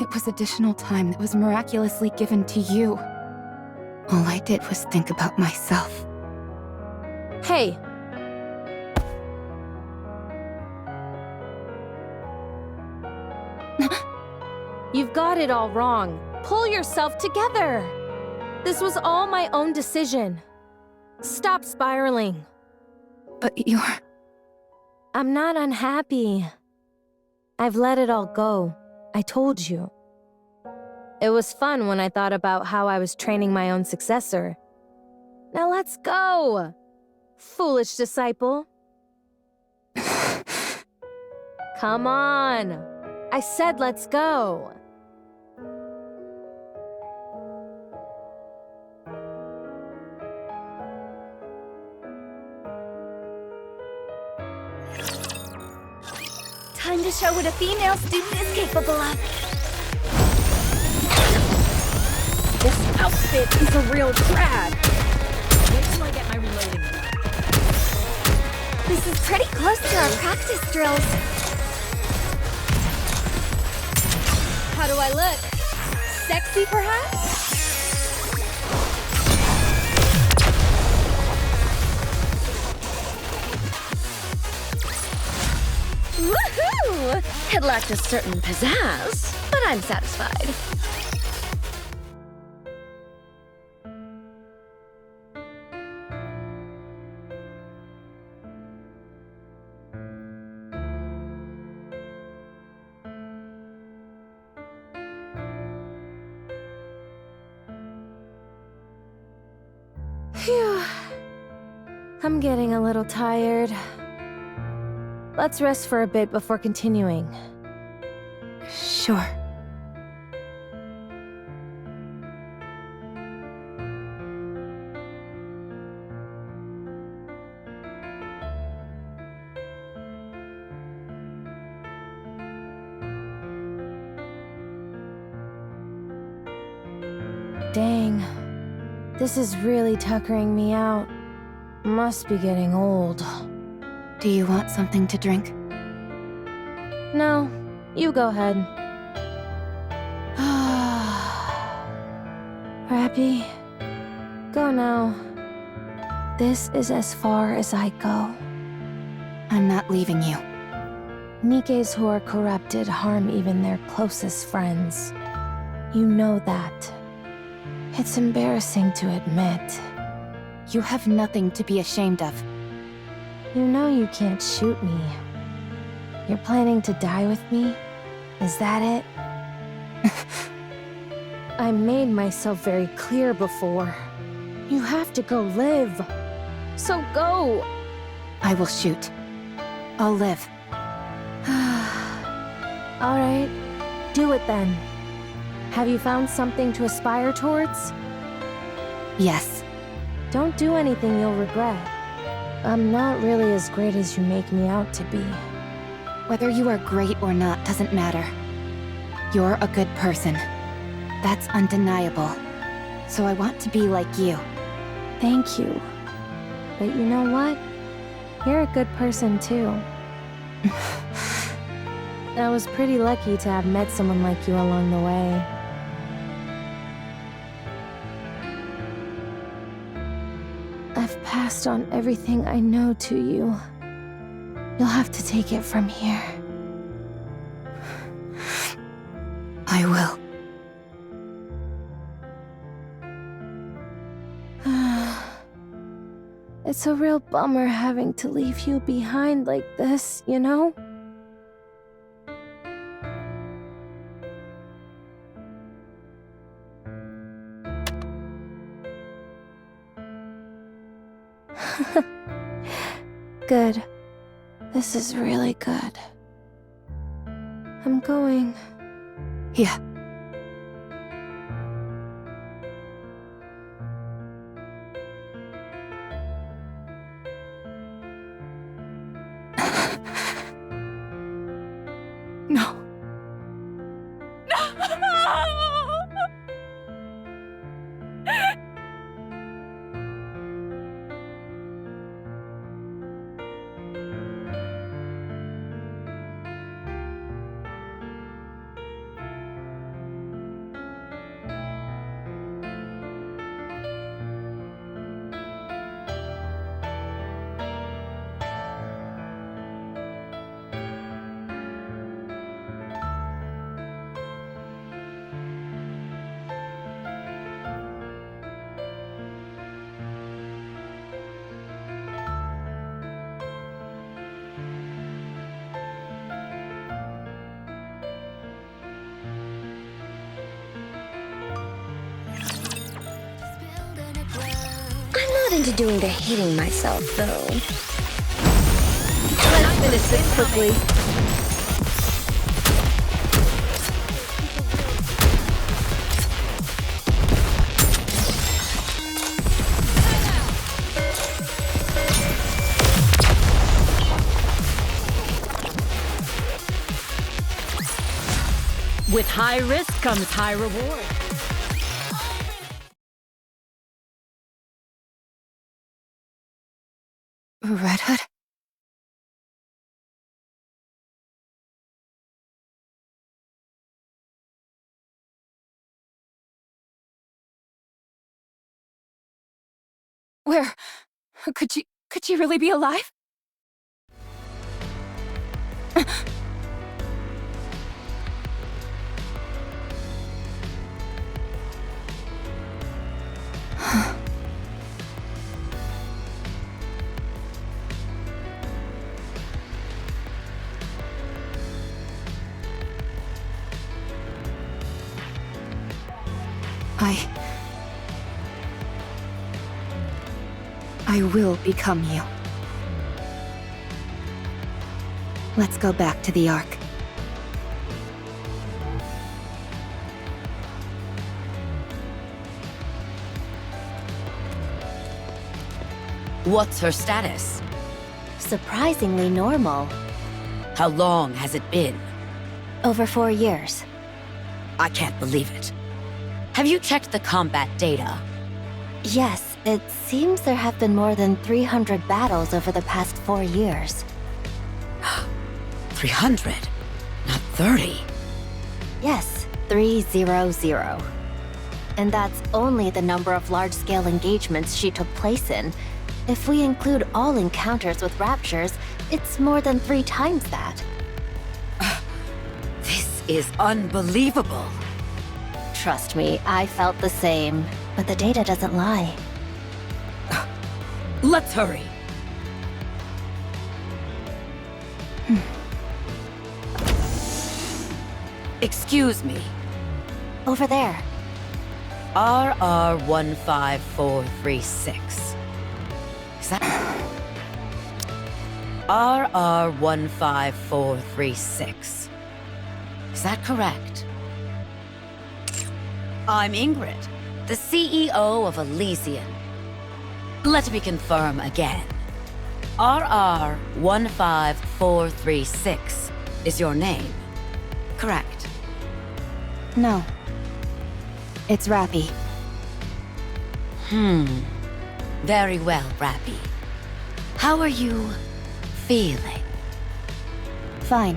It was additional time that was miraculously given to you. All I did was think about myself. Hey! You've got it all wrong. Pull yourself together! This was all my own decision. Stop spiraling. But you're... I'm not unhappy. I've let it all go. I told you. It was fun when I thought about how I was training my own successor. Now let's go! Foolish disciple. Come on! I said let's go! Time to show what a female student is capable of. This outfit is a real drag. Wait till I get my reloading. This is pretty close to our practice drills. How do I look? Sexy, perhaps? Woohoo! It lacked a certain pizzazz, but I'm satisfied. Phew. I'm getting a little tired. Let's rest for a bit before continuing. Sure. Dang. This is really tuckering me out. Must be getting old. Do you want something to drink? No, you go ahead. Rappy, go now. This is as far as I go. I'm not leaving you. Nikkes who are corrupted harm even their closest friends. You know that. It's embarrassing to admit. You have nothing to be ashamed of. You know you can't shoot me. You're planning to die with me? Is that it? I made myself very clear before. You have to go live. So go! I will shoot. I'll live. Alright, do it then. Have you found something to aspire towards? Yes. Don't do anything you'll regret. I'm not really as great as you make me out to be. Whether you are great or not doesn't matter. You're a good person. That's undeniable. So I want to be like you. Thank you. But you know what? You're a good person too. I was pretty lucky to have met someone like you along the way. I've passed on everything I know to you. You'll have to take it from here. I will. It's a real bummer having to leave you behind like this, you know? Good. This is really good. I'm going. Yeah. No. I'm not into doing the hating myself, though. Let's finish this quickly. With high risk comes high reward. Red Hood? Where? Could she really be alive? I will become you. Let's go back to the Ark. What's her status? Surprisingly normal. How long has it been? Over 4 years. I can't believe it. Have you checked the combat data? Yes, it seems there have been more than 300 battles over the past 4 years. 300? Not 30. Yes, 300. And that's only the number of large-scale engagements she took place in. If we include all encounters with raptures, it's more than 3 times that. This is unbelievable. Trust me, I felt the same. But the data doesn't lie. Let's hurry. Excuse me. Over there. RR15436. Is that... RR15436. Is that correct? I'm Ingrid, the CEO of Elysian. Let me confirm again. RR15436 is your name, correct? No. It's Rappy. Very well, Rappy. How are you feeling? Fine.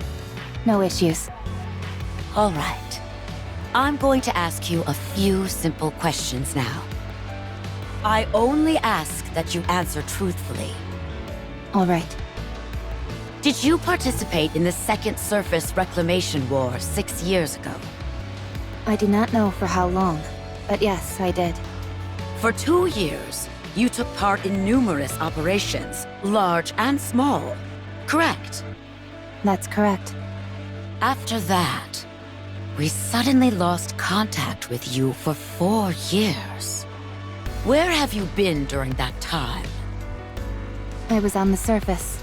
No issues. All right. I'm going to ask you a few simple questions now. I only ask that you answer truthfully. All right. Did you participate in the Second Surface Reclamation War 6 years ago? I do not know for how long, but yes, I did. For 2 years, you took part in numerous operations, large and small, correct? That's correct. After that, we suddenly lost contact with you for 4 years. Where have you been during that time? I was on the surface.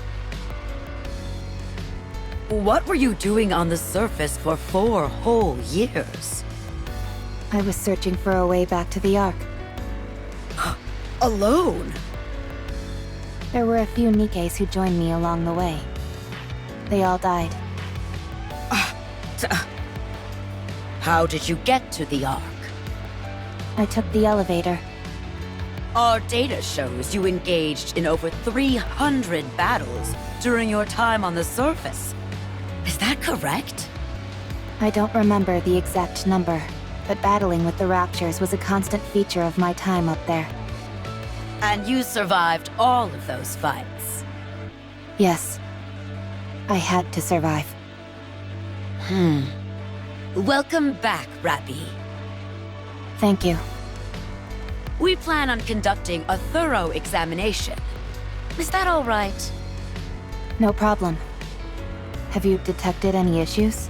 What were you doing on the surface for 4 whole years? I was searching for a way back to the Ark. Alone? There were a few NIKKEs who joined me along the way. They all died. How did you get to the Ark? I took the elevator. Our data shows you engaged in over 300 battles during your time on the surface. Is that correct? I don't remember the exact number, but battling with the Raptures was a constant feature of my time up there. And you survived all of those fights? Yes. I had to survive. Welcome back, Rappy. Thank you. We plan on conducting a thorough examination. Is that all right? No problem. Have you detected any issues?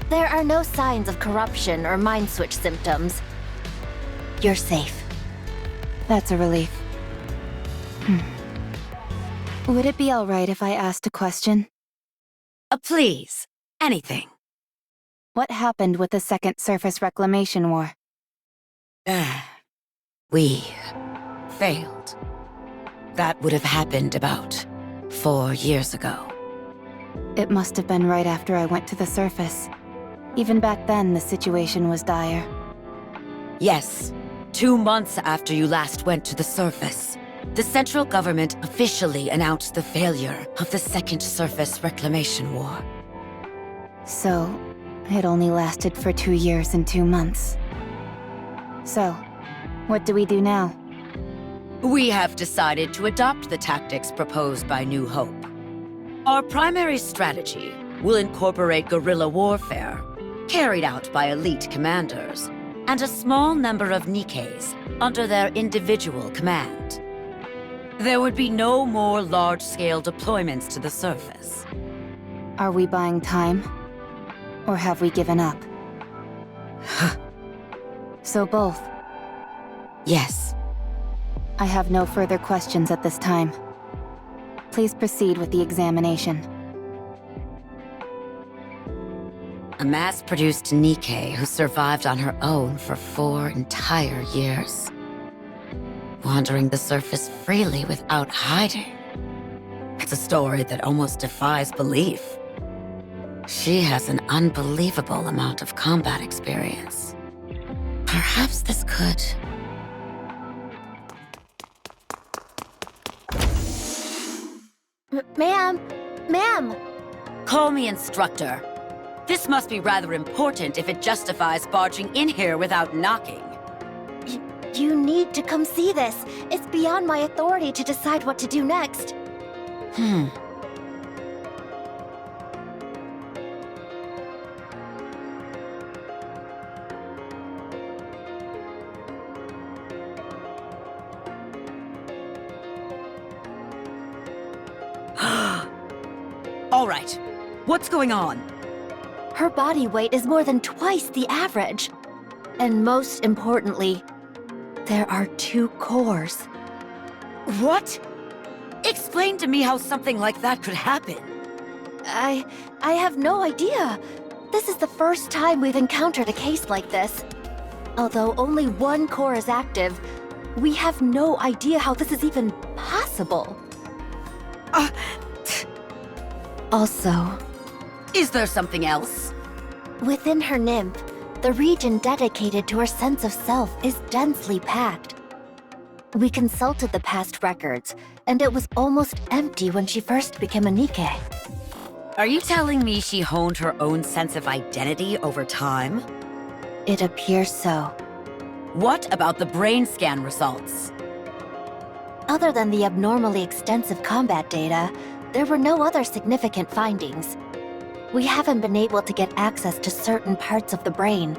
There are no signs of corruption or mind switch symptoms. You're safe. That's a relief. Would it be alright if I asked a question? Please, anything. What happened with the Second Surface Reclamation War? We failed. That would have happened about 4 years ago. It must have been right after I went to the surface. Even back then, the situation was dire. Yes, 2 months after you last went to the surface, the central government officially announced the failure of the Second Surface Reclamation War. So, it only lasted for 2 years and 2 months. So, what do we do now? We have decided to adopt the tactics proposed by New Hope. Our primary strategy will incorporate guerrilla warfare, carried out by elite commanders, and a small number of NIKKEs under their individual command. There would be no more large-scale deployments to the surface. Are we buying time? Or have we given up? So both. Yes. I have no further questions at this time. Please proceed with the examination. A mass-produced NIKKE who survived on her own for 4 entire years. Wandering the surface freely without hiding. It's a story that almost defies belief. She has an unbelievable amount of combat experience. Perhaps this could... Ma'am! Ma'am! Call me instructor. This must be rather important if it justifies barging in here without knocking. You need to come see this. It's beyond my authority to decide what to do next. All right. What's going on? Her body weight is more than twice the average. And most importantly, there are 2 cores. What? Explain to me how something like that could happen. I have no idea. This is the first time we've encountered a case like this. Although only 1 core is active, we have no idea how this is even possible. Also, Is there something else? within her nymph, the region dedicated to her sense of self is densely packed. We consulted the past records, and it was almost empty when she first became a NIKKE. Are you telling me she honed her own sense of identity over time? It appears so. What about the brain scan results? Other than the abnormally extensive combat data, there were no other significant findings. We haven't been able to get access to certain parts of the brain,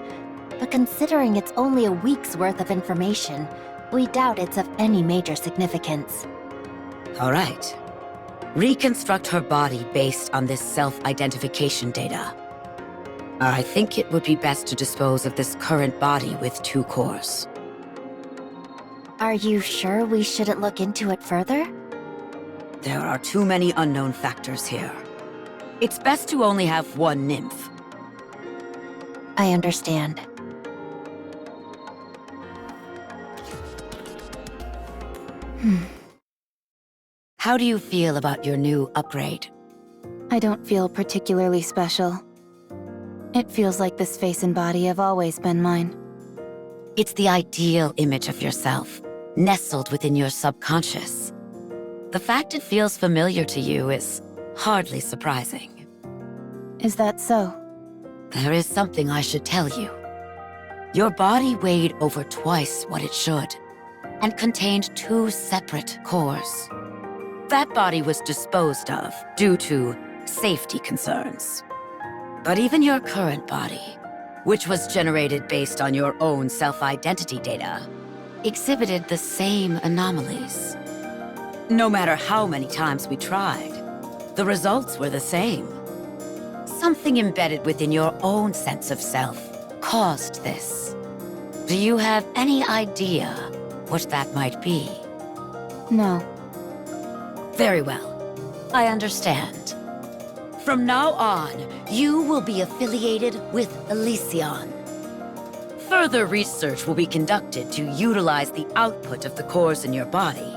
but considering it's only a week's worth of information, we doubt it's of any major significance. All right. Reconstruct her body based on this self-identification data. I think it would be best to dispose of this current body with 2 cores. Are you sure we shouldn't look into it further? There are too many unknown factors here. It's best to only have 1 nymph. I understand. How do you feel about your new upgrade? I don't feel particularly special. It feels like this face and body have always been mine. It's the ideal image of yourself, nestled within your subconscious. The fact it feels familiar to you is hardly surprising. Is that so? There is something I should tell you. Your body weighed over twice what it should, and contained 2 separate cores. That body was disposed of due to safety concerns. But even your current body, which was generated based on your own self-identity data, exhibited the same anomalies. No matter how many times we tried, the results were the same. Something embedded within your own sense of self caused this. Do you have any idea what that might be? No. Very well. I understand. From now on, you will be affiliated with Elysion. Further research will be conducted to utilize the output of the cores in your body.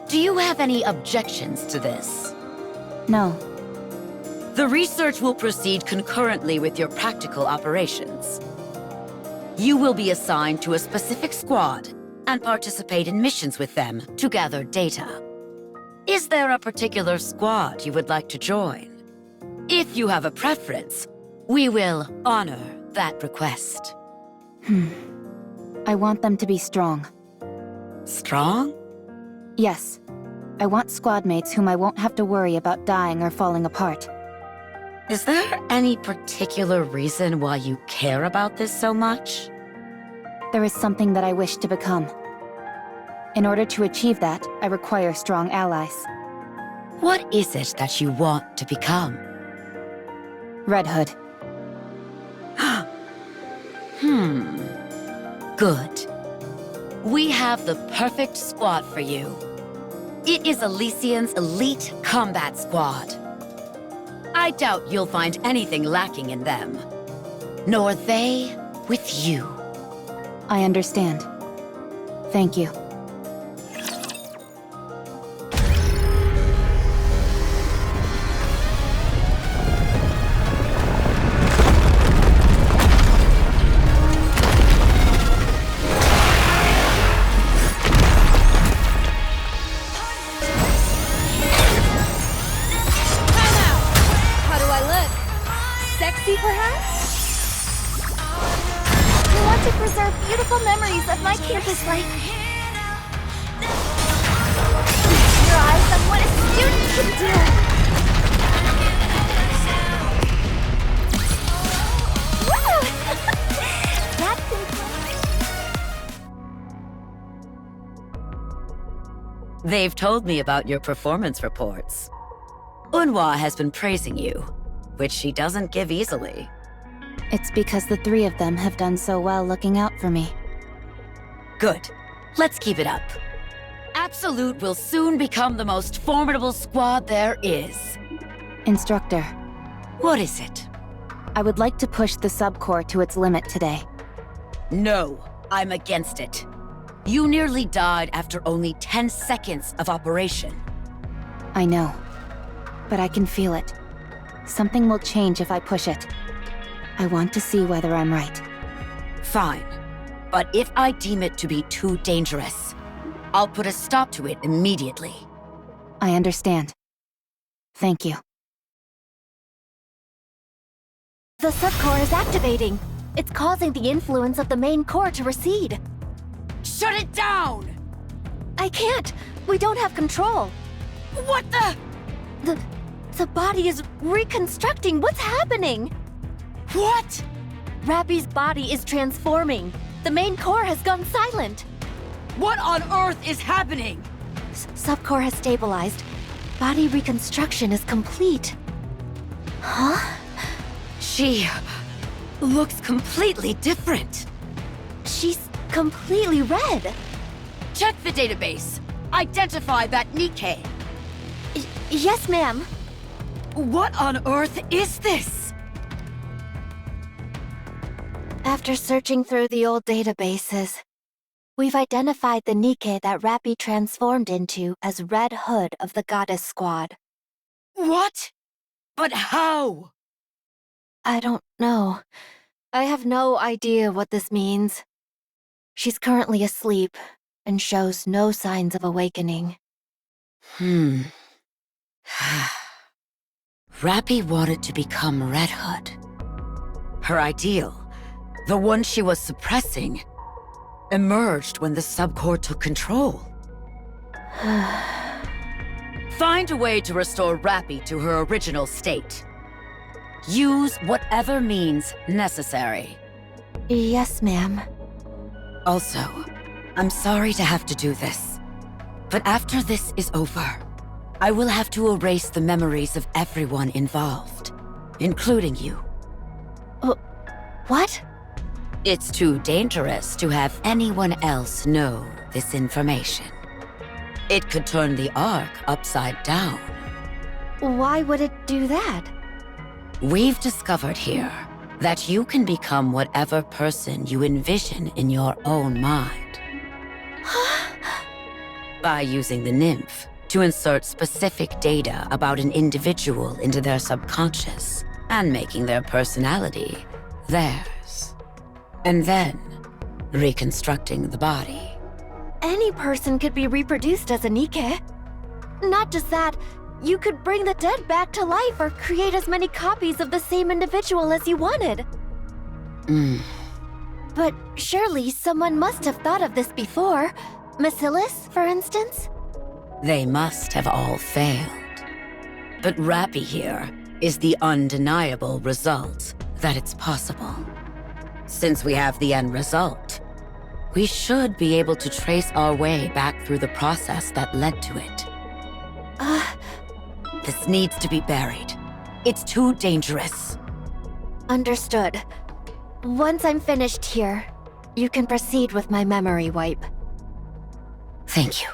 Do you have any objections to this? No. The research will proceed concurrently with your practical operations. You will be assigned to a specific squad and participate in missions with them to gather data. Is there a particular squad you would like to join? If you have a preference, we will honor that request. I want them to be strong. Strong? Yes. I want squad mates whom I won't have to worry about dying or falling apart. Is there any particular reason why you care about this so much? There is something that I wish to become. In order to achieve that, I require strong allies. What is it that you want to become? Red Hood. Good. We have the perfect squad for you. It is Elysion's elite combat squad. I doubt you'll find anything lacking in them. Nor they with you. I understand. Thank you. How do I galaxy, perhaps? I want to preserve beautiful memories of my campus life. Your eyes on what a student can do. Woo! That's They've told me about your performance reports. Unhwa has been praising you, which she doesn't give easily. It's because the three of them have done so well looking out for me. Good. Let's keep it up. Absolute will soon become the most formidable squad there is. Instructor, What is it? I would like to push the subcore to its limit today. No, I'm against it. You nearly died after only 10 seconds of operation. I know, but I can feel it. Something will change if I push it. I want to see whether I'm right. Fine. But if I deem it to be too dangerous, I'll put a stop to it immediately. I understand. Thank you. The subcore is activating. It's causing the influence of the main core to recede. Shut it down! I can't. We don't have control. What the? The body is reconstructing. What's happening? What? Rappy's body is transforming. The main core has gone silent. What on earth is happening? Subcore has stabilized. Body reconstruction is complete. Huh? She looks completely different. She's completely red. Check the database. Identify that NIKKE. Yes, ma'am. What on earth is this? After searching through the old databases, we've identified the NIKKE that Rappy transformed into as Red Hood of the Goddess Squad. What? But how? I don't know. I have no idea what this means. She's currently asleep and shows no signs of awakening. Rappy wanted to become Red Hood. Her ideal, the one she was suppressing, emerged when the subcore took control. Find a way to restore Rappy to her original state. Use whatever means necessary. Yes, ma'am. Also, I'm sorry to have to do this, but after this is over, I will have to erase the memories of everyone involved, including you. What? It's too dangerous to have anyone else know this information. It could turn the Ark upside down. Why would it do that? We've discovered here that you can become whatever person you envision in your own mind. By using the nymph to insert specific data about an individual into their subconscious and making their personality theirs. And then reconstructing the body. Any person could be reproduced as a NIKKE. Not just that, you could bring the dead back to life or create as many copies of the same individual as you wanted. But surely someone must have thought of this before. Macillus, for instance? They must have all failed. But Rappy here is the undeniable result that it's possible. Since we have the end result, we should be able to trace our way back through the process that led to it. This needs to be buried. It's too dangerous. Understood. Once I'm finished here, you can proceed with my memory wipe. Thank you.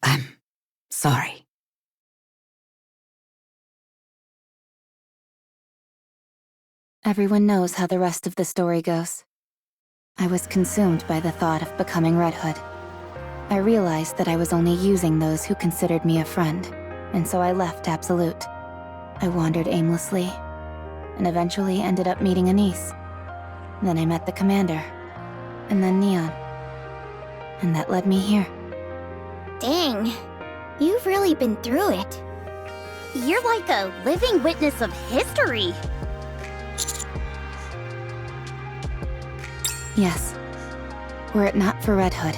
I'm sorry. Everyone knows how the rest of the story goes. I was consumed by the thought of becoming Red Hood. I realized that I was only using those who considered me a friend, and so I left Absolute. I wandered aimlessly, and eventually ended up meeting Anise. Then I met the commander, and then Neon. And that led me here. Dang, you've really been through it. You're like a living witness of history. Yes. Were it not for Red Hood,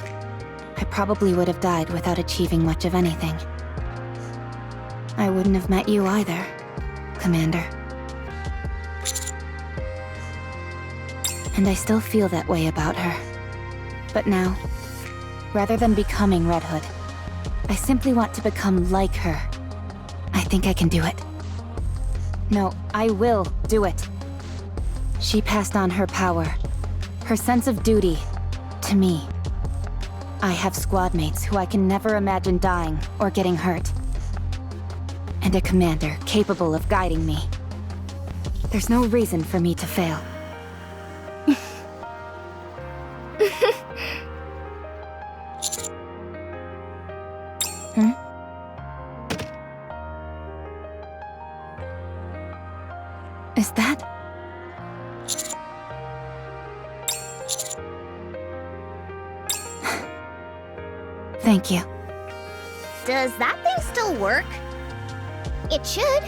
I probably would have died without achieving much of anything. I wouldn't have met you either, Commander. And I still feel that way about her. But now, rather than becoming Red Hood, I simply want to become like her. I think I can do it. No, I will do it. She passed on her power, her sense of duty, to me. I have squad mates who I can never imagine dying or getting hurt. And a commander capable of guiding me. There's no reason for me to fail. Is that... Thank you. Does that thing still work? It should.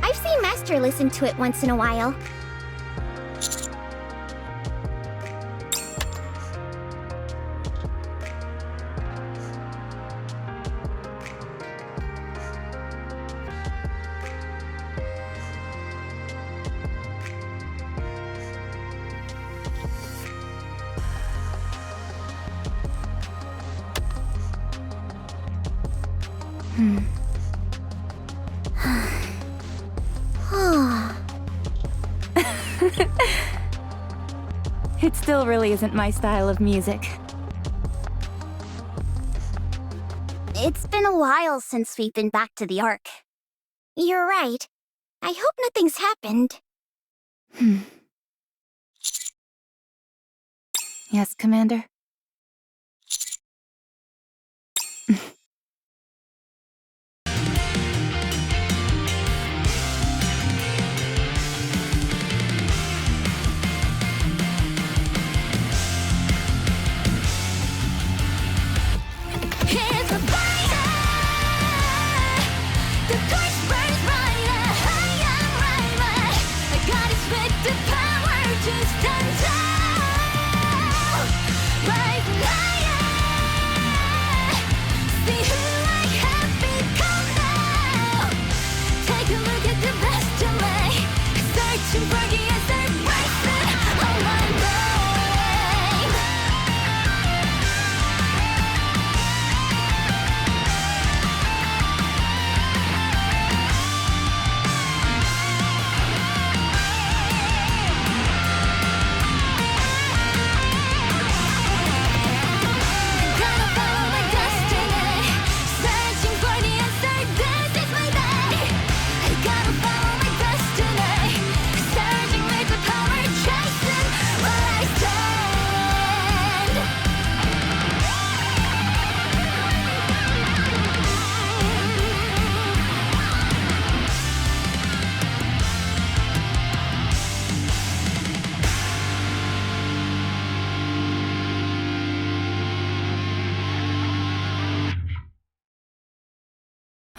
I've seen Master listen to it once in a while. It still really isn't my style of music. It's been a while since we've been back to the Ark. You're right. I hope nothing's happened. Yes, Commander?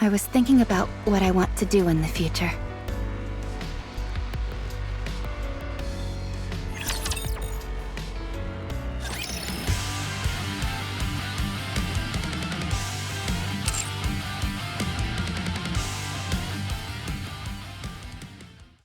I was thinking about what I want to do in the future.